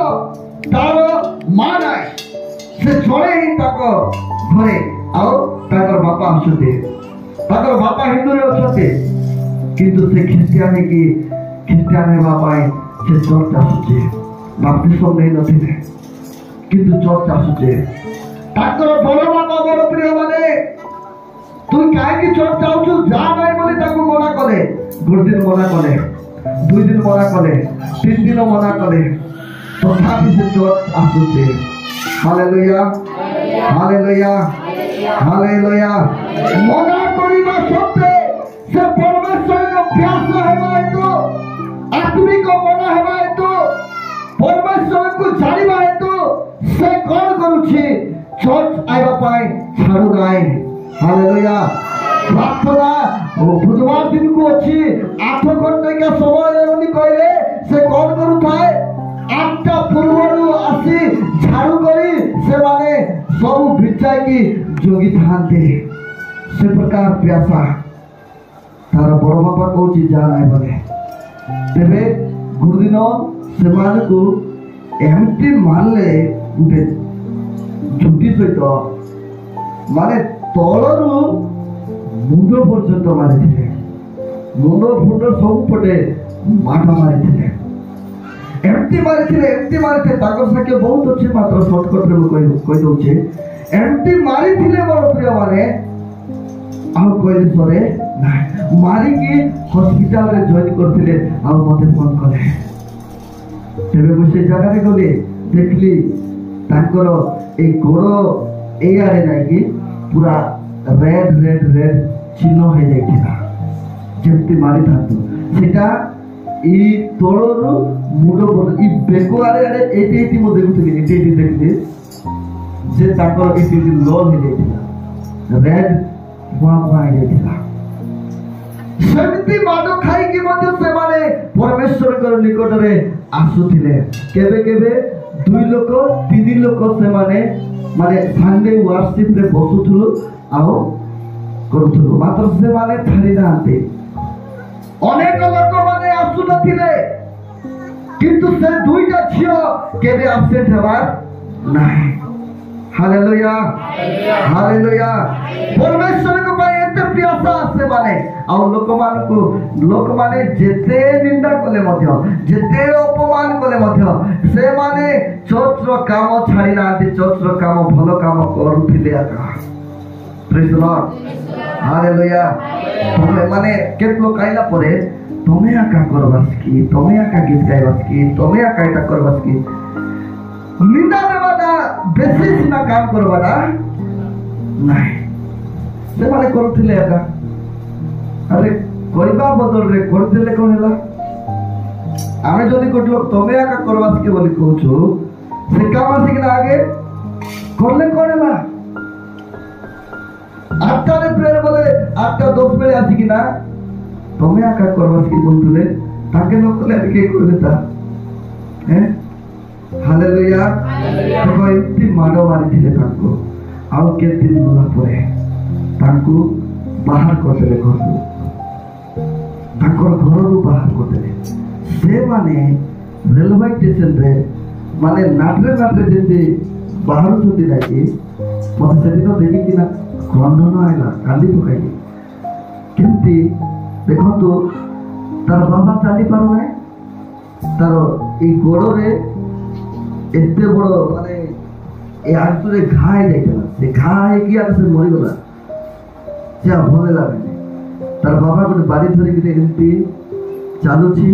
ତାର ମା ନାହିଁ, ସେ ଜଣେ ହିଁ ତାଙ୍କ ଘରେ, ଆଉ ତାଙ୍କର ବାପା ଅଛନ୍ତି। ତାଙ୍କର ବାପା ହିନ୍ଦୁରେ ଅଛନ୍ତି, କିନ୍ତୁ ସେ ଖ୍ରୀଷ୍ଟିଆନ ହେବା ପାଇଁ ସେ ଚର୍ଚ୍ଚ ଆସୁଛି। ବାପ୍ତିସ୍ମ ନେଇ ନଥିଲେ, କିନ୍ତୁ ଚର୍ଚ୍ଚ ଆସୁଛେ। ତାଙ୍କର ବଡ଼ ବାପା, ବଡ଼ ପ୍ରିୟ ମାନେ, ତୁ କାହିଁକି ଚର୍ଚ୍ଚ ଯାଉଛୁ, ଯା ନାହିଁ ବୋଲି ତାକୁ ମନା କଲେ। 1 ଦିନ ମନା କଲେ, 2 ଦିନ ମନା କଲେ, 3 ଦିନ ମନା କଲେ, ତଥାପି ସେ ଚର୍ଚ୍ଚ ଆସୁଛେ। Hallelujah, hallelujah, hallelujah. ମନା କରିବା ସତ୍ତ୍ୱେ ସେ ପରମେଶ୍ୱରଙ୍କ ପ୍ୟାସ ହେବା ହେତୁ, ଆତ୍ମିକ ମନ ହେବା ହେତୁ, ପରମେଶ୍ୱରଙ୍କୁ ଜାଣିବା ହେତୁ ସେ କଣ କରୁଛି, ଚର୍ଚ୍ଚ ଆଇବା ପାଇଁ ଛାଡୁ ନାହିଁ। ହାଲେଲୁୟା। ପ୍ରାର୍ଥନା ବୁଧବାର ଦିନକୁ ଅଛି 8 ଘଣ୍ଟା ସମୟ ବୋଲି କହିଲେ ସେ କଣ କରୁଥାଏ, 8ଟା ପୂର୍ବରୁ ଆସି ଝାଡୁ କରି ସେମାନେ ସବୁ ବିଚାଇକି ଜଗିଥାନ୍ତି। ସେ ପ୍ରକାର ପ୍ୟାସା ତାର ବଡ଼ ବାପା କହୁଛି ଯା ନାହିଁ ବୋଲେ। ତେବେ ଗୋଟେ ଦିନ ସେମାନଙ୍କୁ ଏମିତି ମାରିଲେ, ଗୋଟେ ଝୁଟି ସହିତ, ମାନେ ତଳରୁ ମୁଣ୍ଡ ପର୍ଯ୍ୟନ୍ତ ମାରିଥିଲେ। ମୁଣ୍ଡ ଫୁଣ୍ଡ ସବୁ ପଟେ ମାଡ଼ ମାରିଥିଲେ। ଏମିତି ମାରିଥିଲେ ତାଙ୍କ ସାଙ୍ଗେ ବହୁତ ଅଛି, ମାତ୍ର ସର୍ଟକଟରେ ମୁଁ କହିଦଉଛି। ଏମିତି ମାରିଥିଲେ ମୋର ପ୍ରିୟମାନେ, ଆଉ କହିଲେ ସରେ ନାଇଁ, ମାରିକି ହସ୍ପିଟାଲରେ ଜଏନ୍ କରିଥିଲେ। ଆଉ ମତେ ଫୋନ କଲେ। ତେବେ ମୁଁ ସେ ଜାଗାରେ ଗଲି, ଦେଖିଲି ତାଙ୍କର ଏଇ ଗୋଡ଼ ଏଇଆଡ଼େ ଯାଇକି ପୁରା ରେଡ୍ ଚିହ୍ନ ହେଇଯାଇଥିଲା, ଯେମିତି ମାରିଥାନ୍ତୁ। ସେଟା ଏଇ ତଳରୁ ମୁଣ୍ଡ ଏଇ ବେକ ଆଡ଼େ ଏଇଠି ମୁଁ ଦେଖୁଥିଲି, ଏଇଠି ଦେଖିଲି ଯେ ତାଙ୍କର ଏଇଠି ଲଲ୍ ହେଇଯାଇଥିଲା, ରେଡ୍ ଭୁଆ ହେଇଯାଇଥିଲା। ସେମିତି ମାଡ଼ ଖାଇକି ମଧ୍ୟ ସେମାନେ ପରମେଶ୍ୱରଙ୍କ ନିକଟରେ ଆସୁଥିଲେ। କେବେ କେବେ 2 ଲୋକ 3 ଲୋକ ସେମାନେ ମାନେ ସାଣ୍ଡେ ୱାର୍ସିପରେ ବସୁଥିଲୁ ଆଉ କରୁଥିଲୁ, ମାତ୍ର ସେମାନେ ଛାଡ଼ି ନାହାନ୍ତି। ଅନେକ ଲୋକମାନେ ଆସୁନଥିଲେ, କିନ୍ତୁ ସେ 2ଟା ଝିଅ କେବେ ଆବସେଣ୍ଟ ହେବାର ନାହିଁ। Hallelujah, hallelujah. ପରମେଶ୍ୱରଙ୍କ ପାଇଁ ଏତେ ପ୍ରିୟାସ ସେମାନେ। ଆଉ ଲୋକମାନେ ଯେତେ ନିନ୍ଦା କଲେ ମଧ୍ୟ, ଯେତେ ଅପମାନ କଲେ ମଧ୍ୟ ସେମାନେ ଚର୍ଚ୍ଚର କାମ ଛାଡ଼ି ନାହାନ୍ତି। ଚର୍ଚ୍ଚର କାମ, ଭଲ କାମ କରୁଥିଲେ ଆକା। ପ୍ରେଜ୍ ଦ ଲର୍ଡ, ହାଲେଲୁୟା। ମାନେ କେତେ ଲୋକ ଆଇଲା ପରେ ତମେ ଆକା କରବାସ କି, ତମେ ଆକା ଗୀତ ଗାଇବାସ କି, ତମେ ଆକା ଏଟା କରବାସ କି, ନିନ୍ଦା ଦେବାଟା ବେଶୀ ସିନା କାମ କରବାଟା ନାଇଁ, ସେମାନେ କରୁଥିଲେ ଆକା। ଆରେ କହିବା ବଦଳରେ କରିଦେଲେ କଣ ହେଲା? ଆମେ ଯଦି ଗୋଟେ ଲୋକ ତମେ ଆକା କରବାସ କି ବୋଲି କହୁଛୁ, ସେ କାମ ଆସିକିନା ଆଗେ করলে করে না 8টাରେ ପ୍ରେୟର ବୋଲେ 8:10 ବେଳେ ଆସିକି ନା ତମେ ଆକା କରବାସ କି ବୋଲୁଥିଲେ ତାକେ ନ କଲେ ଆଜି କିଏ କରିବେ ତା ହାଲେଲୁୟା ଦେଖ ଏମିତି ମାଡ଼ ମାରିଥିଲେ ତାଙ୍କୁ ଆଉ କେତେ ଦିନ ଗଲା ପରେ ତାଙ୍କୁ ବାହାର କରିଦେଲେ ଘରକୁ ତାଙ୍କର ଘରରୁ ବାହାର କରିଦେଲେ ସେମାନେ ରେଲୱେ ଷ୍ଟେସନରେ ମାନେ ନାଟରେ ଯେମିତି ବାହାରୁଛନ୍ତି ନାକି ମତେ ସେଦିନ ଦେଖିକିନା କ୍ରନ୍ଦନ ଆଇଲା କାନ୍ଦି ପକାଇଲି କେମିତି ଦେଖନ୍ତୁ ତାର ବାବା ଚାଲି ପାରୁନାହିଁ ତାର ଏଇ ଗୋଡ଼ରେ ଏତେ ବଡ଼ ମାନେ ଏ ଆଣ୍ଠୁରେ ଘା ହେଇଯାଇଥିଲା ସେ ଘା ହେଇକି ଆଗ ସେ ମରିଗଲା ସେ ଆଉ ଭଲ ଲାଗୁନି ତାର ବାବା ଗୋଟେ ବାଡ଼ି ଧରିକିରି ଏମିତି ଚାଲୁଛି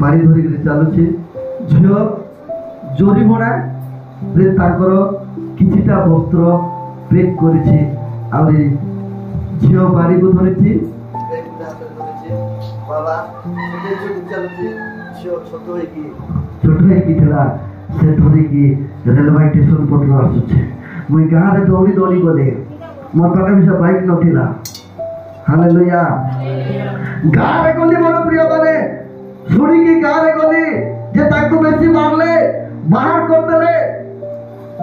ବାଡ଼ି ଧରିକିରି ଚାଲୁଛି ଝିଅ ଜୋରିମଣାରେ ତାଙ୍କର କିଛିଟା ବସ୍ତ୍ର ପ୍ୟାକ୍ କରିଛି ଆହୁରି ଝିଅ ବାଡ଼ିକୁ ଧରିଛି ବାବା ଚାଲୁଛି ଝିଅ ଛୋଟ ହେଇକି ଥିଲା ସେ ଧରିକି ରେଲୱେ ଷ୍ଟେସନ ପଟରୁ ଆସୁଛେ ମୁଇଁ ଗାଁରେ ଦୌଡ଼ି ଗଲି ମୋ ପାଖେ ବି ସେ ବାଇକ୍ ନଥିଲା ହାଲେଲୁୟା ଗାଁରେ ଗଲି ମୋର ପ୍ରିୟ ମାନେ ଶୁଣିକି ଗାଁରେ ଗଲି ଯେ ତାଙ୍କୁ ବେଶୀ ମାରିଲେ ବାହାର କରିଦେଲେ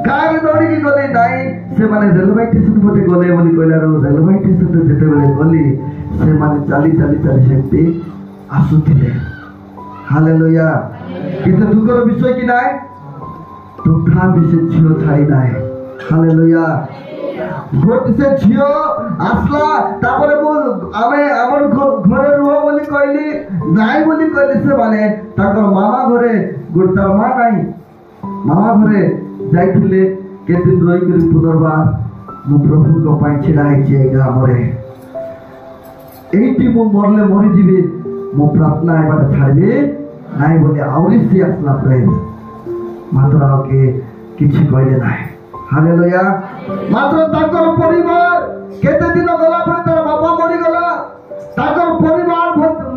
ଗାଁରେ ଦୌଡ଼ିକି ଗଲି ନାଇଁ ସେମାନେ ରେଲୱେ ଷ୍ଟେସନ ପଟେ ଗଲେ ବୋଲି କହିଲାରୁ ରେଲୱେ ଷ୍ଟେସନରେ ଯେତେବେଳେ ଗଲି ସେମାନେ ଚାଲି ସେମିତି ଆସୁଥିଲେ ହାଲେଲୁୟା କିନ୍ତୁ ଦୁଃଖର ବିଷୟ କି ନାହିଁ ତଥାପି ସେ ଝିଅ ଛାଡ଼ି ନାହିଁ ହାଲେଲୁୟା ଗୋଟେ ସେ ଝିଅ ଆସିଲା ତାପରେ ଆମେ ଆମର ଘରେ ରୁହ ବୋଲି କହିଲି ନାଇଁ ବୋଲି କହିଲେ ସେମାନେ ତାଙ୍କର ମାମା ଘରେ ଗୋଟେ ତାର ମା ନାହିଁ ମାମା ଘରେ ଯାଇଥିଲେ କେତେ ଦିନ ରହିକରି ପୁନର୍ବାର ମୁଁ ପ୍ରଭୁଙ୍କ ପାଇଁ ଛିଡ଼ା ହେଇଛି ଏ ଗ୍ରାମରେ ଏଇଠି ମୁଁ ମରିଲେ ମରିଯିବି ମୁଁ ପ୍ରାର୍ଥନା ହେବାଟା ଛାଡ଼ିବି ନାଇଁ ବୋଲି ଆହୁରି ସେ ଆସିଲା ପରେ ମାତ୍ର ଆଉ କିଏ କିଛି କହିଲେ ନାହିଁ ହାଲେଲୁୟା ମାତ୍ର ତାଙ୍କର ପରିବାର କେତେ ଦିନ ଗଲା ପରେ ତାର ବାପା ମରିଗଲା ତାଙ୍କର ପରିବାର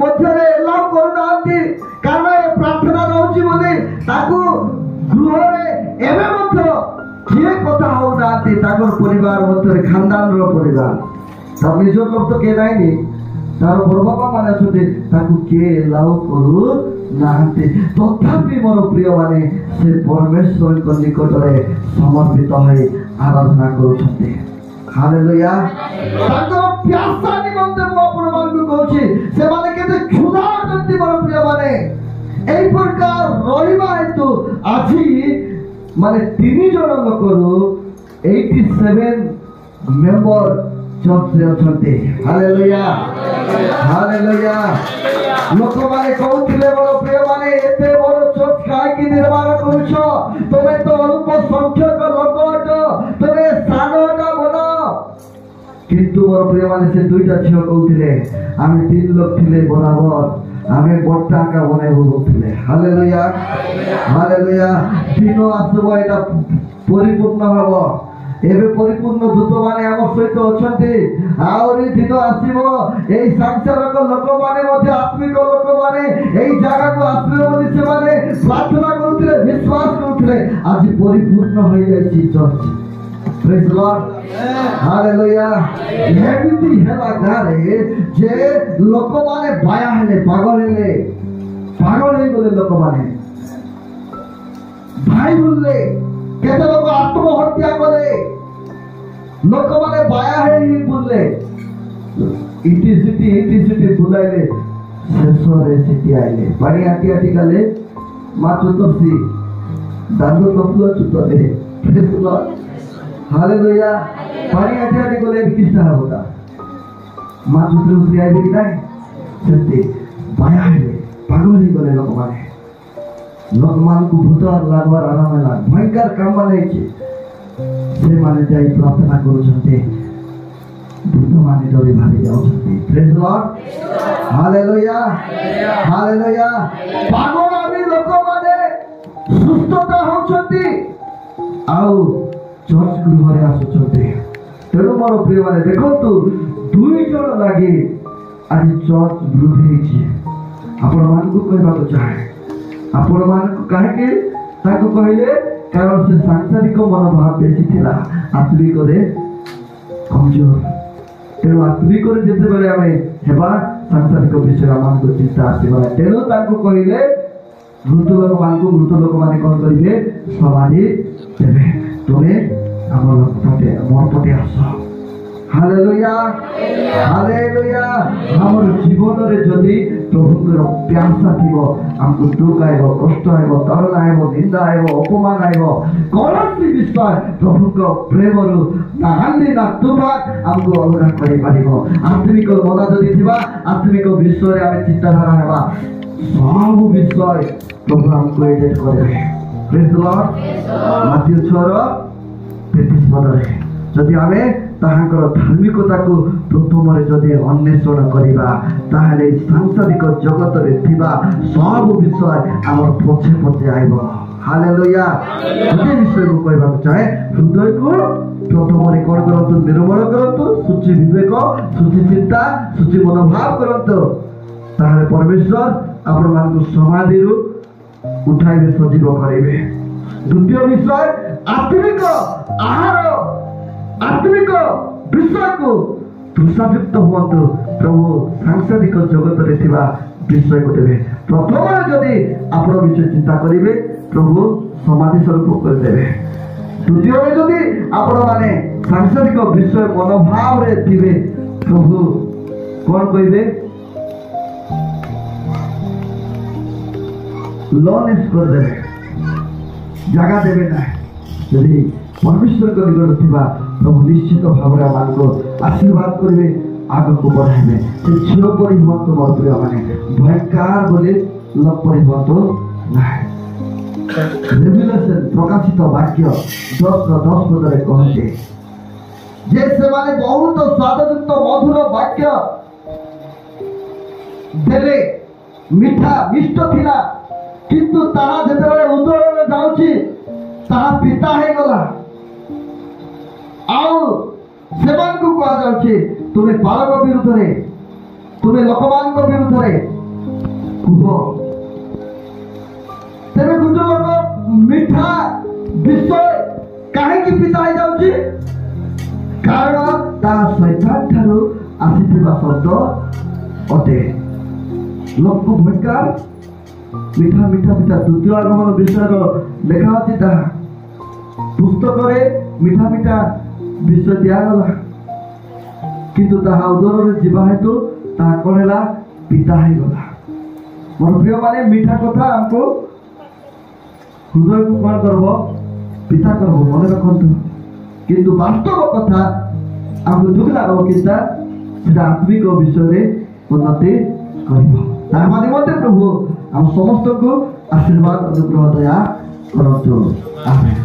ମଧ୍ୟରେ ଏଲାଉ କରୁନାହାନ୍ତି କାରଣ ଏ ପ୍ରାର୍ଥନା ରହୁଛି ବୋଲି ତାକୁ ଗୃହରେ ଏବେ ମଧ୍ୟ କିଏ କଥା ହଉନାହାନ୍ତି ତାଙ୍କର ପରିବାର ମଧ୍ୟରେ ଖାନଦାନର ପରିବାର ତାର ନିଜ ଲୋକ ତ କିଏ ନାଇଁନି ତାର ବଡ଼ ବାପା ମାନେ ଅଛନ୍ତି ତାକୁ କିଏ ଏଲାଉ କରୁ ନାହାନ୍ତି ତଥାପି ମୋର ପ୍ରିୟ ମାନେ ସେ ପରମେଶ୍ୱରଙ୍କ ନିକଟରେ ସମର୍ପିତ ହୋଇ ଆରାଧନା କରୁଛନ୍ତି ହାଲେଲୁୟା ତାଙ୍କର ପ୍ୟାସା ନିମନ୍ତେ ମୁଁ ଆପଣମାନଙ୍କୁ କହୁଛି ସେମାନେ କେତେ କ୍ଷୁଧା ଅଟନ୍ତି ମୋର ପ୍ରିୟ ମାନେ এই প্রকার রহিবা হেতু আজি মানে 3 জন লোকରୁ 87 मेंबर चर्च रे अछंती हालेलुया हालेलुया लोक माने कहउथिले बड़ प्रिय माने एते बड़ चर्च काहे की निर्माण करूछ तमे तो अल्प संख्यक लोक अट तमे सानोटा बना किंतु मोर प्रिय माने से दुईटा झियो कहउथिले आमे 3 लोक थिले बराबर आमे बट्टा का बनाइबो कहउथिले हालेलुया हालेलुया दिनो आसबो एटा परिपूर्ण हबो एबे परिपूर्ण दूत माने आम सहित अछंती आउरी दिन आसीबो एई संसारक लोक माने मध्ये आत्मिक लोक माने एई जागा को आसीबो मध्ये से माने प्रार्थना करूथिले विश्वास करूथिले आज परिपूर्ण होई जायछि चर्च प्रेज लॉर्ड हालेलुया एमिति हेला गारे जे लोक माने बाया हेले पागल हे गले लोक माने भाई बोलले केते लोक आत्महत्या करे लोक माने बाया है ही बोलले इटी बुलाइले शेषरे सिटी आइले पानी आटी आटी गले माचो तसी दांडो नफलो चुतले प्रेसला हालेलुया पानी आटी आटी गले किस्ता होता माचो उतरी आइले नहीं सेते बाया है पागल ही गले लोक माने लोक मान को भूतर लागवार आराम लाग भयंकर काम माने से माने जाई प्रार्थना करूछन्ते भूत माने डरी भारी जाउछन्ते प्रेज लॉर्ड हालेलुया हालेलुया पागल आमी लोक माने सुस्थता होछन्ते आउ चर्च गृहरे आसुछन्ते तेरो मोर प्रिय माने देखंतु दुई जण लागि आज चर्च वृद्धि छि आपण मान को कहबा तो चाहे आपण मान को काहे ताको कहले कारण से सांसारिक मनोभाव बेसी थिला आत्मिक रे कमजोर तेणु आत्मिक रे जेते बेले आमे हेबा सांसारिक विषय मान को चिंता आसीबा तेणु ताको कहले मृत लोक माने कोन करिवे समाधि देबे तोरे हमर पटे मोर पटे आसो हालेलुया हालेलुया हमर जीवन रे जदी प्रभुकर प्यासा थिबो हमको दुख आइबो कष्ट आइबो तरण आइबो निंदा आइबो अपमान आइबो कौनसी विषय प्रभुको प्रेम रु ना हांदी ना तुफान हमको अलगा करि पारिबो आत्मिक मना जदी थिबा आत्मिक विषय रे आमे चिंताधारा हेबा सब विषय प्रभु हमको एडेट करे प्रेज द लॉर्ड माथ्यू 6:33 पदरे जदि आमे ताहाकर धार्मिकता को प्रथम रे जदि अन्वेषण करिबा ताहाले सांसारिक जगत रे थिबा सब विषय हमर पछे पछे आइबो हालेलुया जे विषय को कहबा चाहे हृदय को प्रथम रे कोन करंतु निर्मल करंतु सुचि विवेक सुचि चिंता सुचि मनोभाव करंतु ताहाले परमेश्वर आपण मान को समाधि रु उठाइबे सजीव करिवे द्वितीय विषय आत्मिक आहार आत्मिक विषय को तृषायुक्त हुअन्तु प्रभु सांसारिक जगत रे थिबा विषय को देबे प्रथम जदि आपण विषय चिंता करिवे प्रभु समाधि स्वरूप कर देबे द्वितीय जदि आपण माने सांसारिक विषय मनोभाव रे थिबे प्रभु कोन कहिबे लॉनेस कर देबे जगह देबे ना यदि परमेश्वर को निकट थिबा प्रभु निश्चित भावरा मान को आशीर्वाद करिवे आगे को बढ़ाइबे से छिरो परिवर्त मर्त्य माने भयंकर बोले लग परिवर्त नाही रेवलेशन प्रकाशित वाक्य 10:10 पदरे कहते जे से माने बहुत स्वादयुक्त मधुर वाक्य देले मीठा मिष्ट थिला किंतु ताहा जेतेबेले उदर रे जाउची ताहा पिता हे गला आउ सेवन को कहा जाउची तुमे बालक विरुद्ध रे तुमे लोकमान को विरुद्ध रे कुहो तेरे गुजो लोक मीठा विषय काहे की पिता हे जाउची कारण ता शैतान थारु आसीथिबा शब्द अटे लोक को भयंकर मीठा मीठा मीठा द्वितीय आगमन विषय लेखा अछि ता पुस्तक रे मीठा मीठा विषय दिया गला किंतु ताहा उदर रे जीवा हेतु ता कोनेला पिता हे गला मोर प्रिय माने मीठा कथा हमको हृदय को कोन करबो पिता करबो मन रखंतु किंतु वास्तव कथा ଆମକୁ ଦୁଃଖ ଲାଗିବ କିନ୍ତୁ ସେଟା ଆତ୍ମିକ ବିଷୟରେ ଉନ୍ନତି କରିବ। ତାହା ନିମନ୍ତେ ପ୍ରଭୁ ଆମ ସମସ୍ତଙ୍କୁ ଆଶୀର୍ବାଦ ଅନୁଗ୍ରହ ଦୟା କରନ୍ତୁ। ଆମେନ୍।